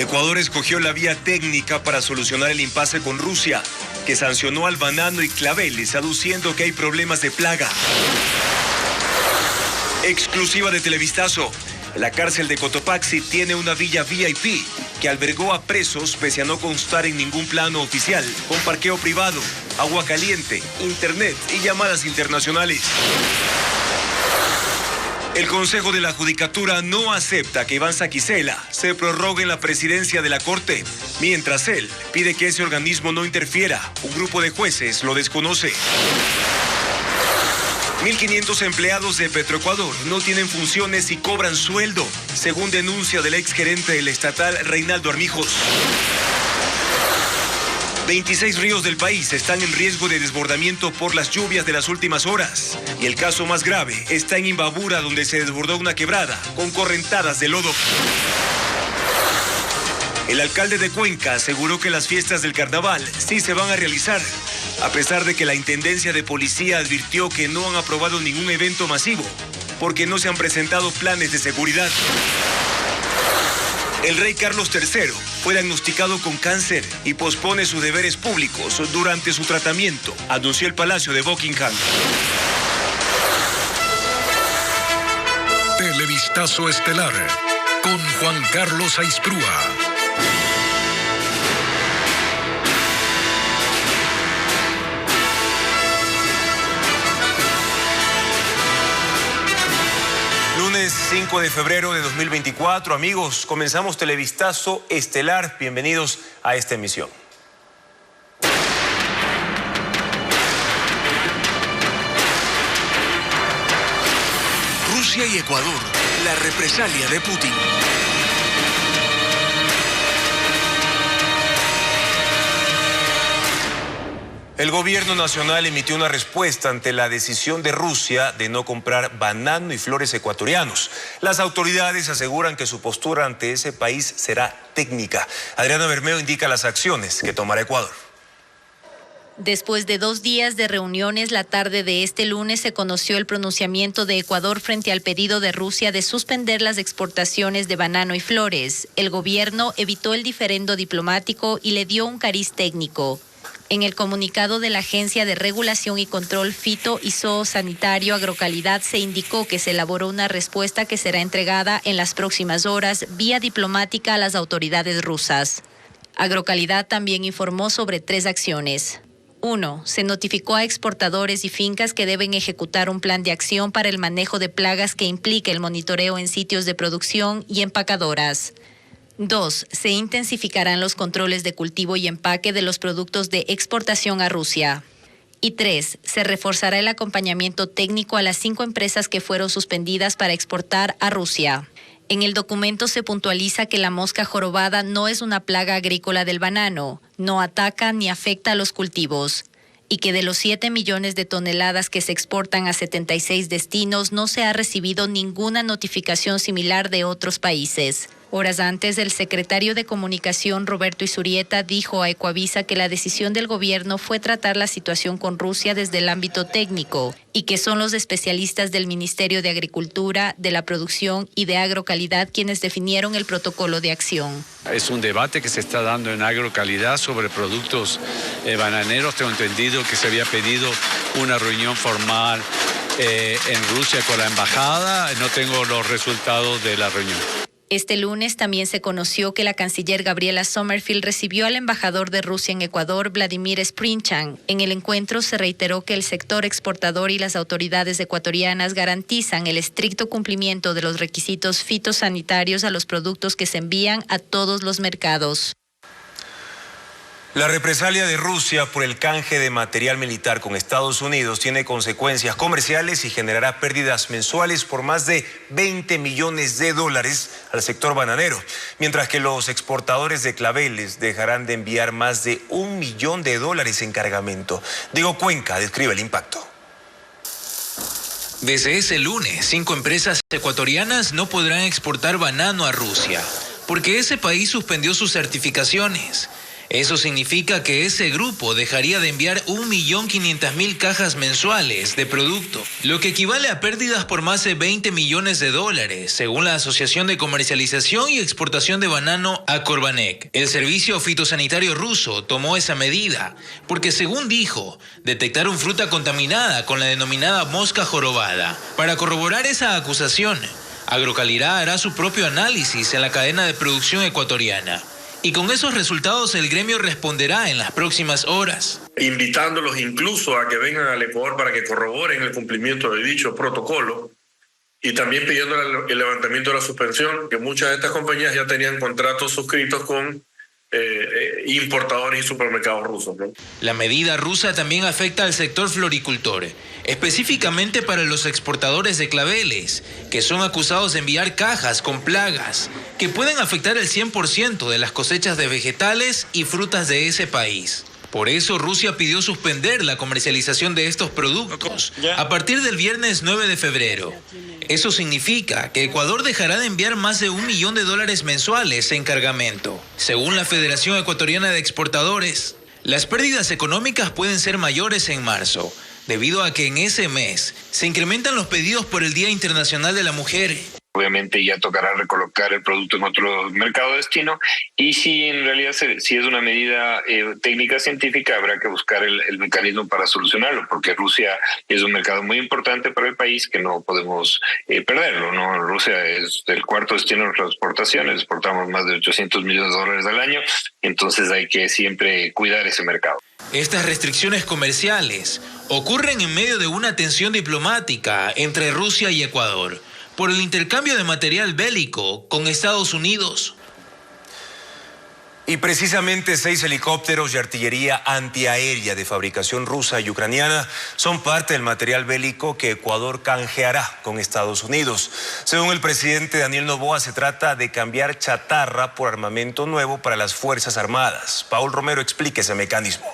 Ecuador escogió la vía técnica para solucionar el impasse con Rusia, que sancionó al banano y claveles, aduciendo que hay problemas de plaga. Exclusiva de Televistazo. La cárcel de Cotopaxi tiene una villa VIP que albergó a presos pese a no constar en ningún plano oficial, con parqueo privado, agua caliente, internet y llamadas internacionales. El Consejo de la Judicatura no acepta que Iván Saquicela se prorrogue en la presidencia de la Corte, mientras él pide que ese organismo no interfiera. Un grupo de jueces lo desconoce. 1.500 empleados de Petroecuador no tienen funciones y cobran sueldo, según denuncia del exgerente del estatal Reinaldo Armijos. 26 ríos del país están en riesgo de desbordamiento por las lluvias de las últimas horas. Y el caso más grave está en Imbabura, donde se desbordó una quebrada con correntadas de lodo. El alcalde de Cuenca aseguró que las fiestas del carnaval sí se van a realizar, a pesar de que la Intendencia de Policía advirtió que no han aprobado ningún evento masivo, porque no se han presentado planes de seguridad. El rey Carlos III fue diagnosticado con cáncer y pospone sus deberes públicos durante su tratamiento, anunció el Palacio de Buckingham. Televistazo estelar con Juan Carlos Aisprúa. Lunes 5 de febrero de 2024, amigos, comenzamos Televistazo estelar. Bienvenidos a esta emisión. Rusia y Ecuador, la represalia de Putin. El gobierno nacional emitió una respuesta ante la decisión de Rusia de no comprar banano y flores ecuatorianos. Las autoridades aseguran que su postura ante ese país será técnica. Adriana Bermeo indica las acciones que tomará Ecuador. Después de 2 días de reuniones, la tarde de este lunes se conoció el pronunciamiento de Ecuador frente al pedido de Rusia de suspender las exportaciones de banano y flores. El gobierno evitó el diferendo diplomático y le dio un cariz técnico. En el comunicado de la Agencia de Regulación y Control Fito y Zoosanitario Agrocalidad se indicó que se elaboró una respuesta que será entregada en las próximas horas vía diplomática a las autoridades rusas. Agrocalidad también informó sobre 3 acciones. 1. Se notificó a exportadores y fincas que deben ejecutar un plan de acción para el manejo de plagas que implique el monitoreo en sitios de producción y empacadoras. 2. Se intensificarán los controles de cultivo y empaque de los productos de exportación a Rusia. Y 3. Se reforzará el acompañamiento técnico a las 5 empresas que fueron suspendidas para exportar a Rusia. En el documento se puntualiza que la mosca jorobada no es una plaga agrícola del banano, no ataca ni afecta a los cultivos, y que de los 7 millones de toneladas que se exportan a 76 destinos no se ha recibido ninguna notificación similar de otros países. Horas antes, el secretario de Comunicación, Roberto Izurieta, dijo a Ecuavisa que la decisión del gobierno fue tratar la situación con Rusia desde el ámbito técnico y que son los especialistas del Ministerio de Agricultura, de la Producción y de Agrocalidad quienes definieron el protocolo de acción. Es un debate que se está dando en Agrocalidad sobre productos bananeros. Tengo entendido que se había pedido una reunión formal en Rusia con la embajada. No tengo los resultados de la reunión. Este lunes también se conoció que la canciller Gabriela Sommerfield recibió al embajador de Rusia en Ecuador, Vladimir Sprinchan. En el encuentro se reiteró que el sector exportador y las autoridades ecuatorianas garantizan el estricto cumplimiento de los requisitos fitosanitarios a los productos que se envían a todos los mercados. La represalia de Rusia por el canje de material militar con Estados Unidos tiene consecuencias comerciales y generará pérdidas mensuales por más de $20 millones al sector bananero, mientras que los exportadores de claveles dejarán de enviar más de $1 millón en cargamento. Diego Cuenca describe el impacto. Desde ese lunes, 5 empresas ecuatorianas no podrán exportar banano a Rusia, porque ese país suspendió sus certificaciones. Eso significa que ese grupo dejaría de enviar 1.500.000 cajas mensuales de producto, lo que equivale a pérdidas por más de $20 millones, según la Asociación de Comercialización y Exportación de Banano Akorbanek. El servicio fitosanitario ruso tomó esa medida porque, según dijo, detectaron fruta contaminada con la denominada mosca jorobada. Para corroborar esa acusación, Agrocalidad hará su propio análisis en la cadena de producción ecuatoriana. Y con esos resultados el gremio responderá en las próximas horas. Invitándolos incluso a que vengan al Ecuador para que corroboren el cumplimiento de dicho protocolo y también pidiendo el levantamiento de la suspensión, que muchas de estas compañías ya tenían contratos suscritos con importadores y supermercados rusos, ¿no? La medida rusa también afecta al sector floricultor, específicamente para los exportadores de claveles, que son acusados de enviar cajas con plagas que pueden afectar el 100% de las cosechas de vegetales y frutas de ese país. Por eso Rusia pidió suspender la comercialización de estos productos a partir del viernes 9 de febrero. Eso significa que Ecuador dejará de enviar más de $1 millón mensuales en cargamento. Según la Federación Ecuatoriana de Exportadores, las pérdidas económicas pueden ser mayores en marzo, debido a que en ese mes se incrementan los pedidos por el Día Internacional de la Mujer. Obviamente ya tocará recolocar el producto en otro mercado destino y si en realidad si es una medida técnica científica habrá que buscar el mecanismo para solucionarlo, porque Rusia es un mercado muy importante para el país que no podemos perderlo, ¿no? Rusia es el cuarto destino de nuestras exportaciones, exportamos más de $800 millones al año, entonces hay que siempre cuidar ese mercado. Estas restricciones comerciales ocurren en medio de una tensión diplomática entre Rusia y Ecuador por el intercambio de material bélico con Estados Unidos. Y precisamente 6 helicópteros y artillería antiaérea de fabricación rusa y ucraniana son parte del material bélico que Ecuador canjeará con Estados Unidos. Según el presidente Daniel Noboa, se trata de cambiar chatarra por armamento nuevo para las Fuerzas Armadas. Paul Romero explica ese mecanismo.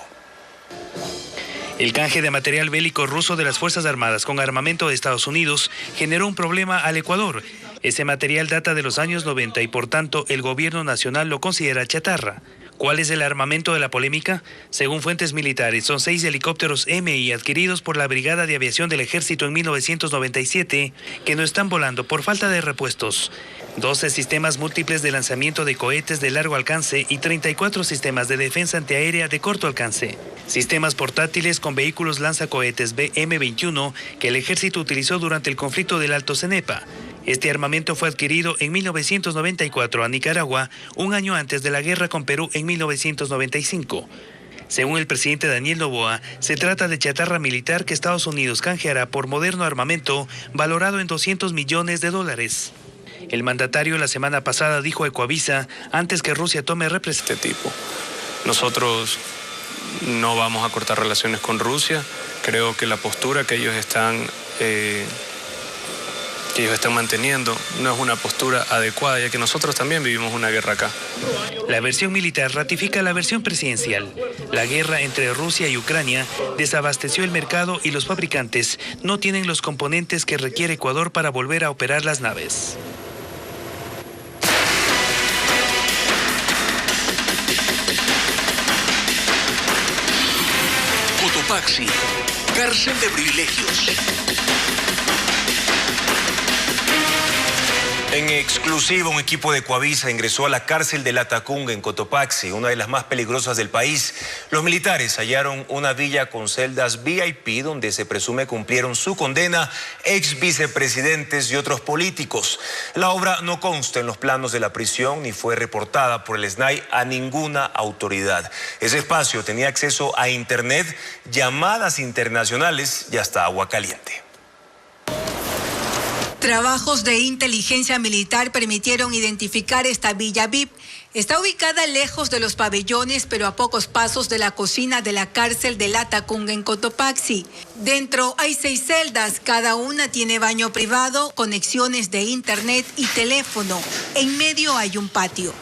El canje de material bélico ruso de las Fuerzas Armadas con armamento de Estados Unidos generó un problema al Ecuador. Ese material data de los años 90 y por tanto el gobierno nacional lo considera chatarra. ¿Cuál es el armamento de la polémica? Según fuentes militares, son 6 helicópteros MI adquiridos por la Brigada de Aviación del Ejército en 1997 que no están volando por falta de repuestos. 12 sistemas múltiples de lanzamiento de cohetes de largo alcance y 34 sistemas de defensa antiaérea de corto alcance. Sistemas portátiles con vehículos lanzacohetes BM-21 que el ejército utilizó durante el conflicto del Alto Cenepa. Este armamento fue adquirido en 1994 a Nicaragua, un año antes de la guerra con Perú en 1995. Según el presidente Daniel Noboa, se trata de chatarra militar que Estados Unidos canjeará por moderno armamento valorado en $200 millones. El mandatario la semana pasada dijo a Ecuavisa, antes que Rusia tome represalias. Este tipo. Nosotros no vamos a cortar relaciones con Rusia. Creo que la postura que ellos están manteniendo no es una postura adecuada, ya que nosotros también vivimos una guerra acá. La versión militar ratifica la versión presidencial. La guerra entre Rusia y Ucrania desabasteció el mercado y los fabricantes no tienen los componentes que requiere Ecuador para volver a operar las naves. Cotopaxi, cárcel de privilegios. En exclusiva, un equipo de Ecuavisa ingresó a la cárcel de Latacunga en Cotopaxi, una de las más peligrosas del país. Los militares hallaron una villa con celdas VIP donde se presume cumplieron su condena ex vicepresidentes y otros políticos. La obra no consta en los planos de la prisión ni fue reportada por el SNAI a ninguna autoridad. Ese espacio tenía acceso a internet, llamadas internacionales y hasta agua caliente. Trabajos de inteligencia militar permitieron identificar esta villa VIP. Está ubicada lejos de los pabellones, pero a pocos pasos de la cocina de la cárcel de Latacunga en Cotopaxi. Dentro hay 6 celdas, cada una tiene baño privado, conexiones de internet y teléfono. En medio hay un patio.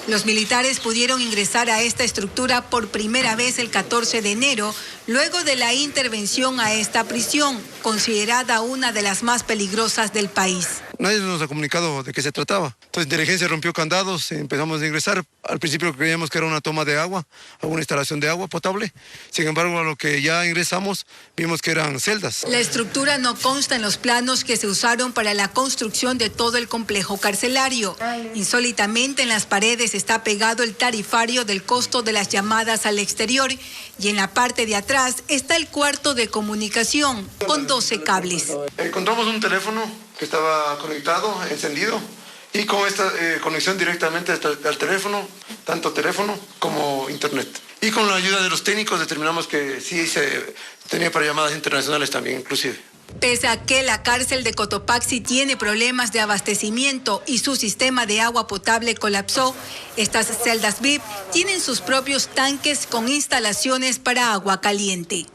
Los militares pudieron ingresar a esta estructura por primera vez el 14 de enero, luego de la intervención a esta prisión, considerada una de las más peligrosas del país. Nadie nos ha comunicado de qué se trataba. Entonces, inteligencia rompió candados, empezamos a ingresar. Al principio creíamos que era una toma de agua, alguna instalación de agua potable. Sin embargo, a lo que ya ingresamos, vimos que eran celdas. La estructura no consta en los planos que se usaron para la construcción de todo el complejo carcelario. Insólitamente, en las paredes está pegado el tarifario del costo de las llamadas al exterior y en la parte de atrás está el cuarto de comunicación con 12 cables. Encontramos un teléfono que estaba conectado, encendido, y con esta conexión directamente al teléfono, tanto teléfono como internet. Y con la ayuda de los técnicos determinamos que sí se tenía para llamadas internacionales también, inclusive. Pese a que la cárcel de Cotopaxi tiene problemas de abastecimiento y su sistema de agua potable colapsó, estas celdas VIP tienen sus propios tanques con instalaciones para agua caliente.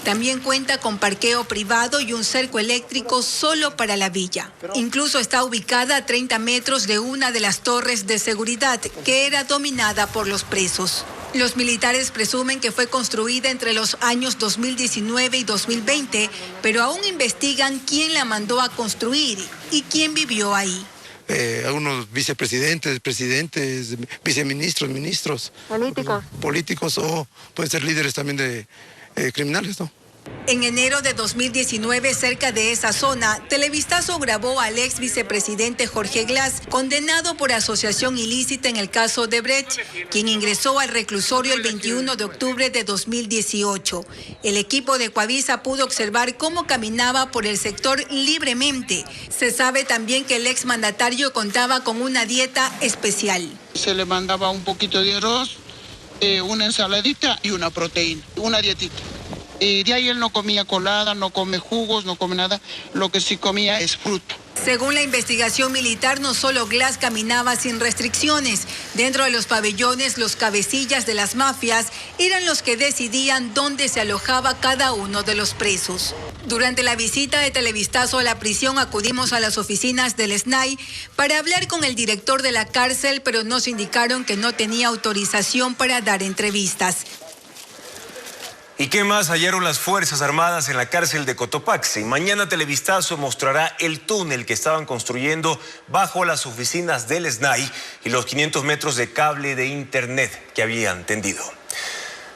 También cuenta con parqueo privado y un cerco eléctrico solo para la villa. Incluso está ubicada a 30 metros de una de las torres de seguridad que era dominada por los presos. Los militares presumen que fue construida entre los años 2019 y 2020, pero aún investigan quién la mandó a construir y quién vivió ahí. Algunos vicepresidentes, presidentes, viceministros, ministros. Políticos o pueden ser líderes también de criminales, ¿no? En enero de 2019, cerca de esa zona, Televistazo grabó al ex vicepresidente Jorge Glass, condenado por asociación ilícita en el caso de Brecht, quien ingresó al reclusorio el 21 de octubre de 2018. El equipo de Coavisa pudo observar cómo caminaba por el sector libremente. Se sabe también que el ex mandatario contaba con una dieta especial. Se le mandaba un poquito de arroz, una ensaladita y una proteína, una dietita. De ahí él no comía colada, no come jugos, no come nada. Lo que sí comía es fruta. Según la investigación militar, no solo Glass caminaba sin restricciones. Dentro de los pabellones, los cabecillas de las mafias eran los que decidían dónde se alojaba cada uno de los presos. Durante la visita de Televistazo a la prisión, acudimos a las oficinas del SNAI para hablar con el director de la cárcel, pero nos indicaron que no tenía autorización para dar entrevistas. ¿Y qué más hallaron las Fuerzas Armadas en la cárcel de Cotopaxi? Mañana Televistazo mostrará el túnel que estaban construyendo bajo las oficinas del SNAI y los 500 metros de cable de internet que habían tendido.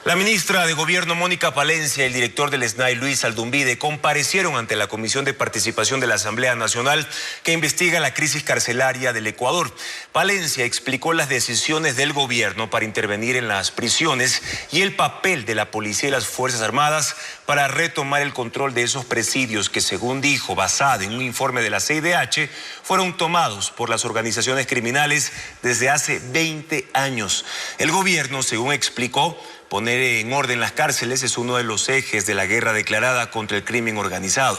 La ministra de Gobierno Mónica Palencia y el director del SNAI Luis Aldumbide comparecieron ante la Comisión de Participación de la Asamblea Nacional que investiga la crisis carcelaria del Ecuador. Palencia explicó las decisiones del gobierno para intervenir en las prisiones y el papel de la policía y las Fuerzas Armadas para retomar el control de esos presidios que, según dijo, basado en un informe de la CIDH, fueron tomados por las organizaciones criminales desde hace 20 años. El gobierno, según explicó, poner en orden las cárceles es uno de los ejes de la guerra declarada contra el crimen organizado.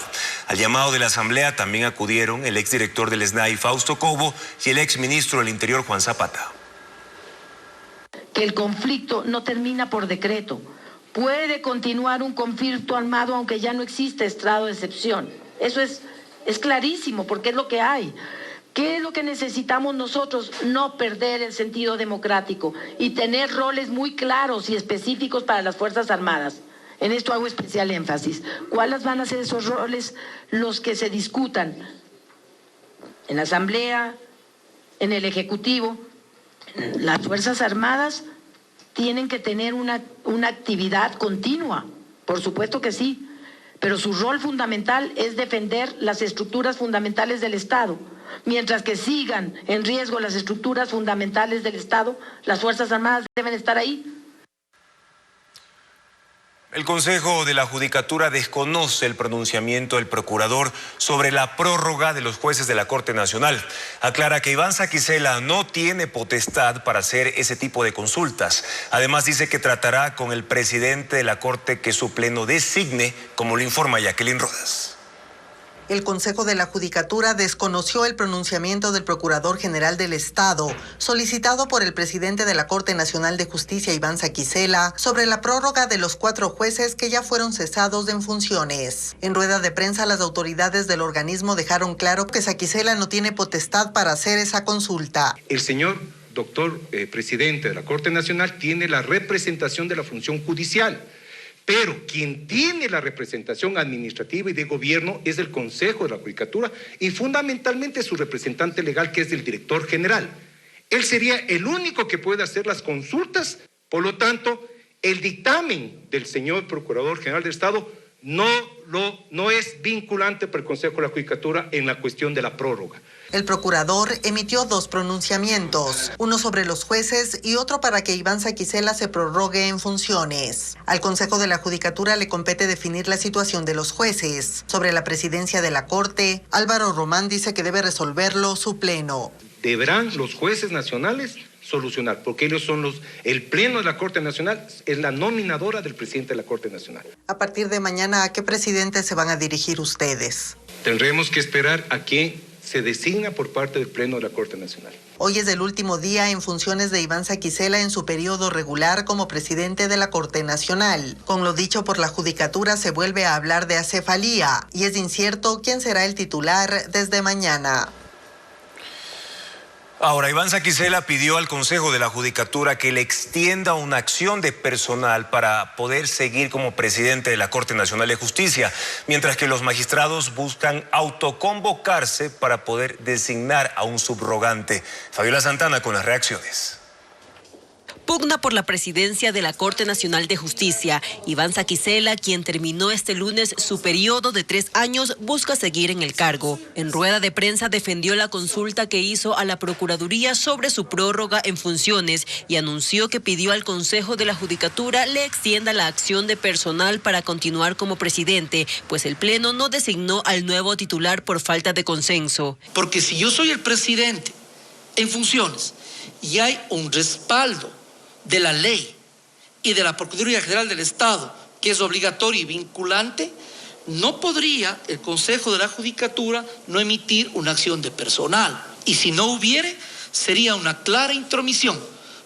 Al llamado de la Asamblea también acudieron el exdirector del SNAI, Fausto Cobo, y el exministro del Interior, Juan Zapata. Que el conflicto no termina por decreto. Puede continuar un conflicto armado aunque ya no existe estado de excepción. Eso es clarísimo porque es lo que hay. ¿Qué es lo que necesitamos nosotros? No perder el sentido democrático y tener roles muy claros y específicos para las Fuerzas Armadas. En esto hago especial énfasis. ¿Cuáles van a ser esos roles? Los que se discutan en la Asamblea, en el Ejecutivo. Las Fuerzas Armadas tienen que tener una actividad continua, por supuesto que sí, pero su rol fundamental es defender las estructuras fundamentales del Estado. Mientras que sigan en riesgo las estructuras fundamentales del Estado, las Fuerzas Armadas deben estar ahí. El Consejo de la Judicatura desconoce el pronunciamiento del procurador sobre la prórroga de los jueces de la Corte Nacional. Aclara que Iván Saquicela no tiene potestad para hacer ese tipo de consultas. Además dice que tratará con el presidente de la Corte que su pleno designe, como lo informa Jacqueline Rodas. El Consejo de la Judicatura desconoció el pronunciamiento del Procurador General del Estado, solicitado por el presidente de la Corte Nacional de Justicia, Iván Saquicela, sobre la prórroga de los 4 jueces que ya fueron cesados en funciones. En rueda de prensa, las autoridades del organismo dejaron claro que Saquicela no tiene potestad para hacer esa consulta. El señor doctor presidente de la Corte Nacional tiene la representación de la función judicial, Pero quien tiene la representación administrativa y de gobierno es el Consejo de la Judicatura y fundamentalmente su representante legal, que es el director general. Él sería el único que puede hacer las consultas. Por lo tanto, el dictamen del señor Procurador General del Estado no es vinculante para el Consejo de la Judicatura en la cuestión de la prórroga. El procurador emitió 2 pronunciamientos, uno sobre los jueces y otro para que Iván Saquicela se prorrogue en funciones. Al Consejo de la Judicatura le compete definir la situación de los jueces. Sobre la presidencia de la Corte, Álvaro Román dice que debe resolverlo su pleno. Deberán los jueces nacionales solucionar, porque ellos son el pleno de la Corte Nacional, es la nominadora del presidente de la Corte Nacional. A partir de mañana, ¿a qué presidente se van a dirigir ustedes? Tendremos que esperar a que se designa por parte del Pleno de la Corte Nacional. Hoy es el último día en funciones de Iván Saquicela en su periodo regular como presidente de la Corte Nacional. Con lo dicho por la Judicatura se vuelve a hablar de acefalía y es incierto quién será el titular desde mañana. Ahora, Iván Saquicela pidió al Consejo de la Judicatura que le extienda una acción de personal para poder seguir como presidente de la Corte Nacional de Justicia, mientras que los magistrados buscan autoconvocarse para poder designar a un subrogante. Fabiola Santana con las reacciones. Pugna por la presidencia de la Corte Nacional de Justicia. Iván Saquicela, quien terminó este lunes su periodo de 3 años, busca seguir en el cargo. En rueda de prensa defendió la consulta que hizo a la Procuraduría sobre su prórroga en funciones y anunció que pidió al Consejo de la Judicatura le extienda la acción de personal para continuar como presidente, pues el Pleno no designó al nuevo titular por falta de consenso. Porque si yo soy el presidente en funciones y hay un respaldo de la ley y de la Procuraduría General del Estado, que es obligatorio y vinculante, no podría el Consejo de la Judicatura no emitir una acción de personal. Y si no hubiere, sería una clara intromisión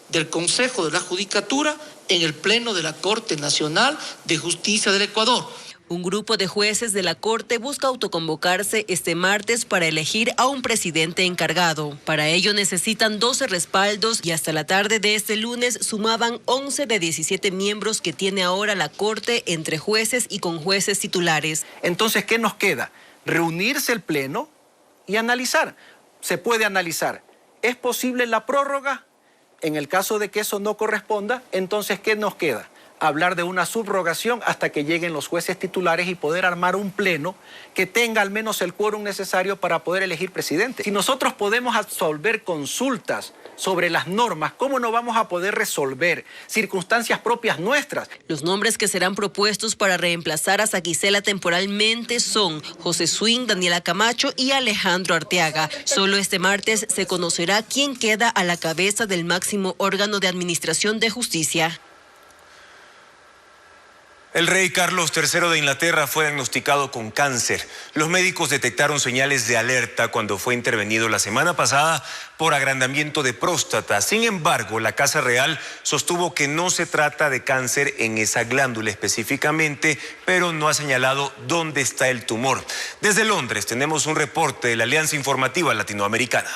del Consejo de la Judicatura en el Pleno de la Corte Nacional de Justicia del Ecuador. Un grupo de jueces de la Corte busca autoconvocarse este martes para elegir a un presidente encargado. Para ello necesitan 12 respaldos y hasta la tarde de este lunes sumaban 11 de 17 miembros que tiene ahora la Corte entre jueces y con jueces titulares. Entonces, ¿qué nos queda? Reunirse el Pleno y analizar. Se puede analizar. ¿Es posible la prórroga? En el caso de que eso no corresponda, entonces, ¿qué nos queda? Hablar de una subrogación hasta que lleguen los jueces titulares y poder armar un pleno que tenga al menos el quórum necesario para poder elegir presidente. Si nosotros podemos absolver consultas sobre las normas, ¿cómo no vamos a poder resolver circunstancias propias nuestras? Los nombres que serán propuestos para reemplazar a Saquicela temporalmente son José Swing, Daniela Camacho y Alejandro Arteaga. Solo este martes se conocerá quién queda a la cabeza del máximo órgano de administración de justicia. El rey Carlos III de Inglaterra fue diagnosticado con cáncer. Los médicos detectaron señales de alerta cuando fue intervenido la semana pasada por agrandamiento de próstata. Sin embargo, la Casa Real sostuvo que no se trata de cáncer en esa glándula específicamente, pero no ha señalado dónde está el tumor. Desde Londres tenemos un reporte de la Alianza Informativa Latinoamericana.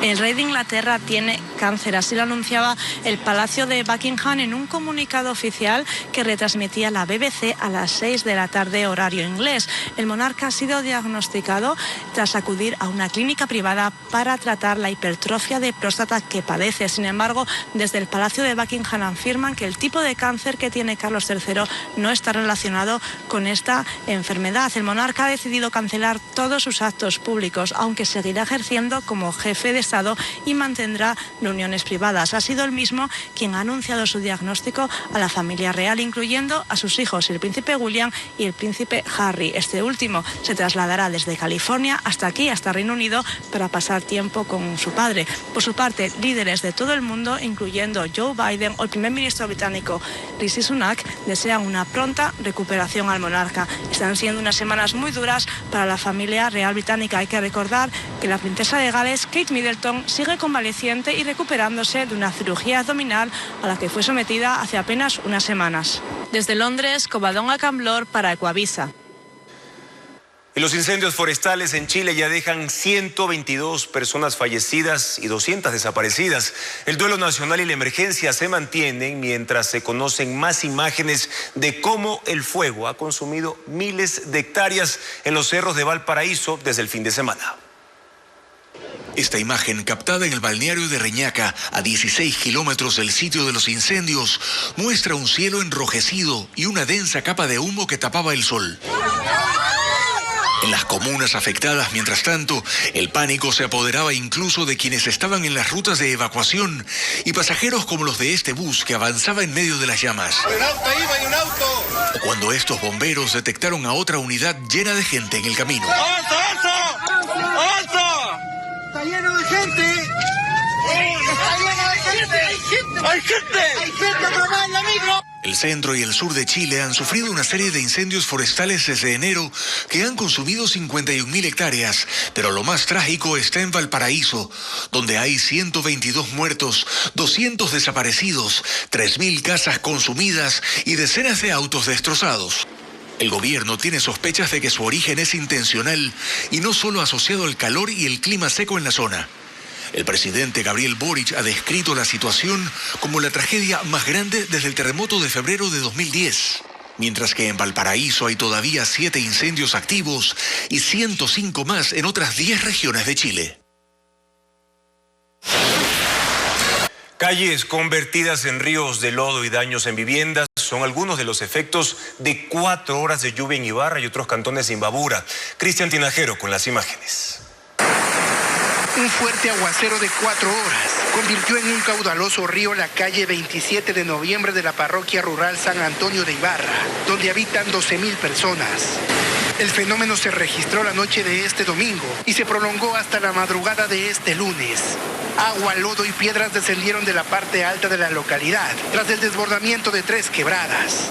El rey de Inglaterra tiene cáncer, así lo anunciaba el Palacio de Buckingham en un comunicado oficial que retransmitía la BBC a las 6 de la tarde horario inglés. El monarca ha sido diagnosticado tras acudir a una clínica privada para tratar la hipertrofia de próstata que padece. Sin embargo, desde el Palacio de Buckingham afirman que el tipo de cáncer que tiene Carlos III no está relacionado con esta enfermedad. El monarca ha decidido cancelar todos sus actos públicos, aunque seguirá ejerciendo como jefe de Estado y mantendrá reuniones privadas. Ha sido el mismo quien ha anunciado su diagnóstico a la familia real, incluyendo a sus hijos, el príncipe William y el príncipe Harry. Este último se trasladará desde California hasta aquí, hasta Reino Unido, para pasar tiempo con su padre. Por su parte, líderes de todo el mundo, incluyendo Joe Biden o el primer ministro británico Rishi Sunak, desean una pronta recuperación al monarca. Están siendo unas semanas muy duras para la familia real británica. Hay que recordar que la princesa de Gales, Kate Middleton, sigue convaleciente y recuperándose de una cirugía abdominal a la que fue sometida hace apenas unas semanas. Desde Londres, Covadonga Camblor para Ecuavisa. Y los incendios forestales en Chile ya dejan 122 personas fallecidas y 200 desaparecidas. El duelo nacional y la emergencia se mantienen mientras se conocen más imágenes de cómo el fuego ha consumido miles de hectáreas en los cerros de Valparaíso desde el fin de semana. Esta imagen, captada en el balneario de Reñaca, a 16 kilómetros del sitio de los incendios, muestra un cielo enrojecido y una densa capa de humo que tapaba el sol. En las comunas afectadas, mientras tanto, el pánico se apoderaba incluso de quienes estaban en las rutas de evacuación y pasajeros como los de este bus que avanzaba en medio de las llamas. ¡Hay un auto ahí, hay un auto! O cuando estos bomberos detectaron a otra unidad llena de gente en el camino. ¡Alto, alto! ¡Alto! ¡Está lleno de gente! ¡Está lleno de gente! ¡Hay gente! ¡Hay gente! ¡Hay gente atrapada en la micro! El centro y el sur de Chile han sufrido una serie de incendios forestales desde enero que han consumido 51.000 hectáreas, pero lo más trágico está en Valparaíso, donde hay 122 muertos, 200 desaparecidos, 3.000 casas consumidas y decenas de autos destrozados. El gobierno tiene sospechas de que su origen es intencional y no solo asociado al calor y el clima seco en la zona. El presidente Gabriel Boric ha descrito la situación como la tragedia más grande desde el terremoto de febrero de 2010. Mientras que en Valparaíso hay todavía 7 incendios activos y 105 más en otras 10 regiones de Chile. Calles convertidas en ríos de lodo y daños en viviendas son algunos de los efectos de 4 horas de lluvia en Ibarra y otros cantones de Imbabura. Cristian Tinajero con las imágenes. Un fuerte aguacero de 4 horas convirtió en un caudaloso río la calle 27 de noviembre de la parroquia rural San Antonio de Ibarra, donde habitan 12.000 personas. El fenómeno se registró la noche de este domingo y se prolongó hasta la madrugada de este lunes. Agua, lodo y piedras descendieron de la parte alta de la localidad tras el desbordamiento de 3 quebradas.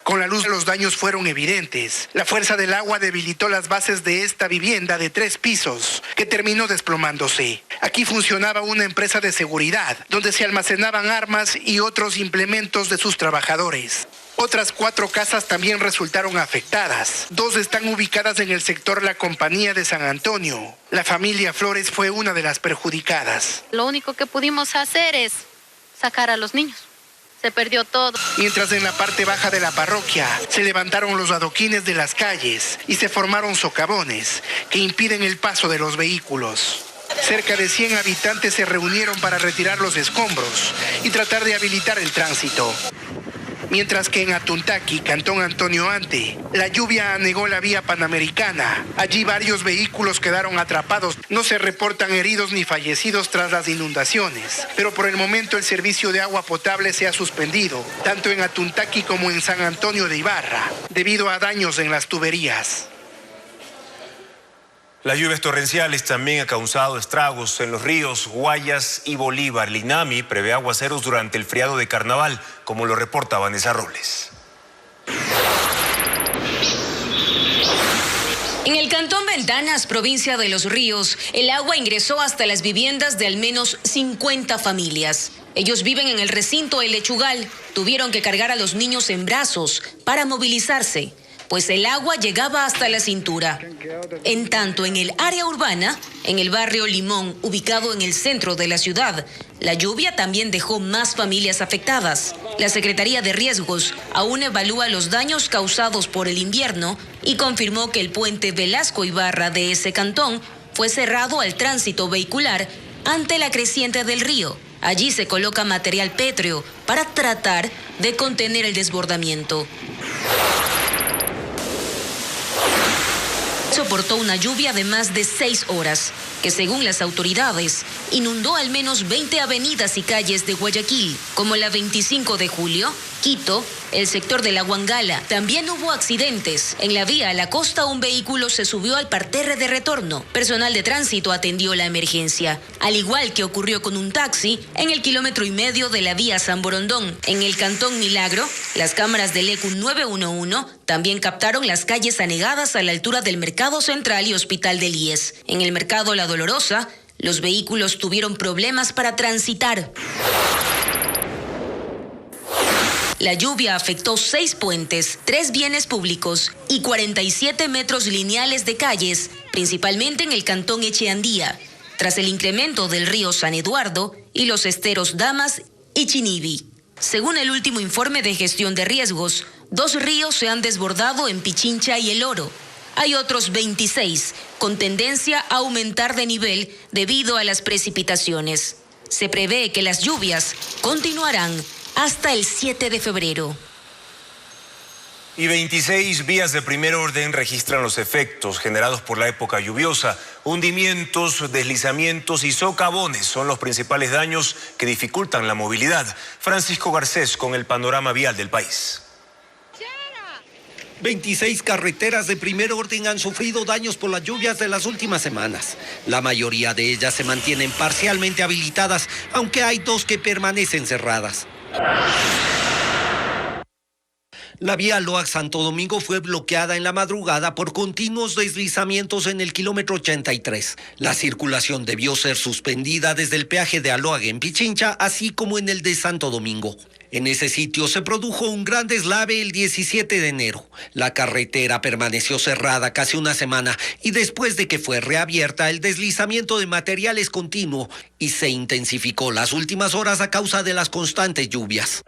Con la luz los daños fueron evidentes. La fuerza del agua debilitó las bases de esta vivienda de 3 pisos, que terminó desplomándose. Aquí funcionaba una empresa de seguridad, donde se almacenaban armas y otros implementos de sus trabajadores. Otras 4 casas también resultaron afectadas. 2 están ubicadas en el sector La Compañía de San Antonio. La familia Flores fue una de las perjudicadas. Lo único que pudimos hacer es sacar a los niños. Se perdió todo. Mientras en la parte baja de la parroquia se levantaron los adoquines de las calles y se formaron socavones que impiden el paso de los vehículos. Cerca de 100 habitantes se reunieron para retirar los escombros y tratar de habilitar el tránsito. Mientras que en Atuntaqui, Cantón Antonio Ante, la lluvia anegó la vía panamericana. Allí varios vehículos quedaron atrapados. No se reportan heridos ni fallecidos tras las inundaciones, pero por el momento el servicio de agua potable se ha suspendido, tanto en Atuntaqui como en San Antonio de Ibarra, debido a daños en las tuberías. Las lluvias torrenciales también han causado estragos en los ríos Guayas y Bolívar. El INAMI prevé aguaceros durante el feriado de carnaval, como lo reporta Vanessa Robles. En el cantón Ventanas, provincia de Los Ríos, el agua ingresó hasta las viviendas de al menos 50 familias. Ellos viven en el recinto El Lechugal. Tuvieron que cargar a los niños en brazos para movilizarse, pues el agua llegaba hasta la cintura. En tanto, en el área urbana, en el barrio Limón, ubicado en el centro de la ciudad, la lluvia también dejó más familias afectadas. La Secretaría de Riesgos aún evalúa los daños causados por el invierno y confirmó que el puente Velasco Ibarra de ese cantón fue cerrado al tránsito vehicular ante la creciente del río. Allí se coloca material pétreo para tratar de contener el desbordamiento. Soportó una lluvia de más de 6 horas, que según las autoridades, inundó al menos 20 avenidas y calles de Guayaquil, como la 25 de Julio, Quito, el sector de La Huangala. También hubo accidentes. En la vía a la costa, un vehículo se subió al parterre de retorno. Personal de tránsito atendió la emergencia, al igual que ocurrió con un taxi en el 1,5 kilómetros de la vía San Borondón. En el cantón Milagro, las cámaras del ECU 911 también captaron las calles anegadas a la altura del Mercado Central y Hospital del IES. En el Mercado La Dolorosa, los vehículos tuvieron problemas para transitar. La lluvia afectó 6 puentes, 3 bienes públicos y 47 metros lineales de calles, principalmente en el cantón Echeandía, tras el incremento del río San Eduardo y los esteros Damas y Chinibi. Según el último informe de gestión de riesgos, 2 ríos se han desbordado en Pichincha y El Oro. Hay otros 26 con tendencia a aumentar de nivel debido a las precipitaciones. Se prevé que las lluvias continuarán hasta el 7 de febrero. Y 26 vías de primer orden registran los efectos generados por la época lluviosa. Hundimientos, deslizamientos y socavones son los principales daños que dificultan la movilidad. Francisco Garcés con el panorama vial del país. 26 carreteras de primer orden han sufrido daños por las lluvias de las últimas semanas. La mayoría de ellas se mantienen parcialmente habilitadas, aunque hay 2 que permanecen cerradas. La vía Loax-Santo Domingo fue bloqueada en la madrugada por continuos deslizamientos en el kilómetro 83. La circulación debió ser suspendida desde el peaje de Aloaga en Pichincha, así como en el de Santo Domingo. En ese sitio se produjo un gran deslave el 17 de enero. La carretera permaneció cerrada casi una semana y después de que fue reabierta, el deslizamiento de material es continuo y se intensificó las últimas horas a causa de las constantes lluvias.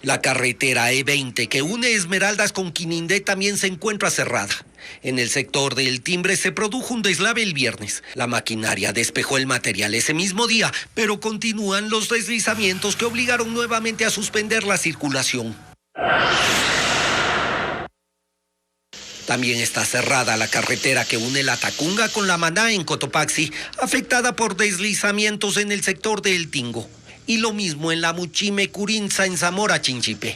La carretera E20 que une Esmeraldas con Quinindé también se encuentra cerrada. En el sector del Timbre se produjo un deslave el viernes. La maquinaria despejó el material ese mismo día, pero continúan los deslizamientos que obligaron nuevamente a suspender la circulación. También está cerrada la carretera que une la Tacunga con la Maná en Cotopaxi, afectada por deslizamientos en el sector de El Tingo. Y lo mismo en la Muchime Curinza en Zamora Chinchipe.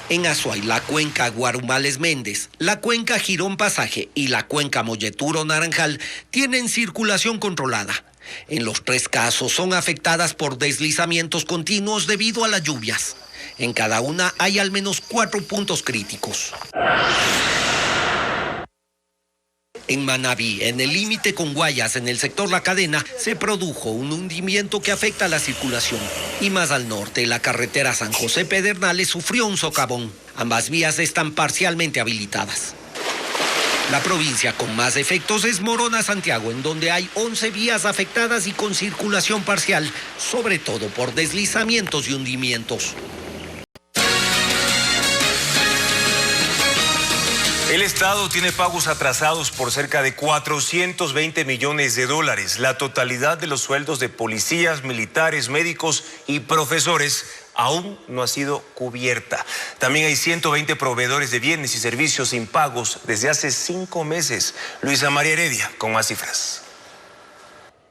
En Azuay, la cuenca Guarumales Méndez, la cuenca Girón Pasaje y la cuenca Molleturo Naranjal tienen circulación controlada. En los 3 casos son afectadas por deslizamientos continuos debido a las lluvias. En cada una hay al menos 4 puntos críticos. En Manabí, en el límite con Guayas, en el sector La Cadena, se produjo un hundimiento que afecta la circulación. Y más al norte, la carretera San José Pedernales sufrió un socavón. Ambas vías están parcialmente habilitadas. La provincia con más efectos es Morona, Santiago, en donde hay 11 vías afectadas y con circulación parcial, sobre todo por deslizamientos y hundimientos. El Estado tiene pagos atrasados por cerca de 420 millones de dólares. La totalidad de los sueldos de policías, militares, médicos y profesores aún no ha sido cubierta. También hay 120 proveedores de bienes y servicios sin pagos desde hace 5 meses. Luisa María Heredia con más cifras.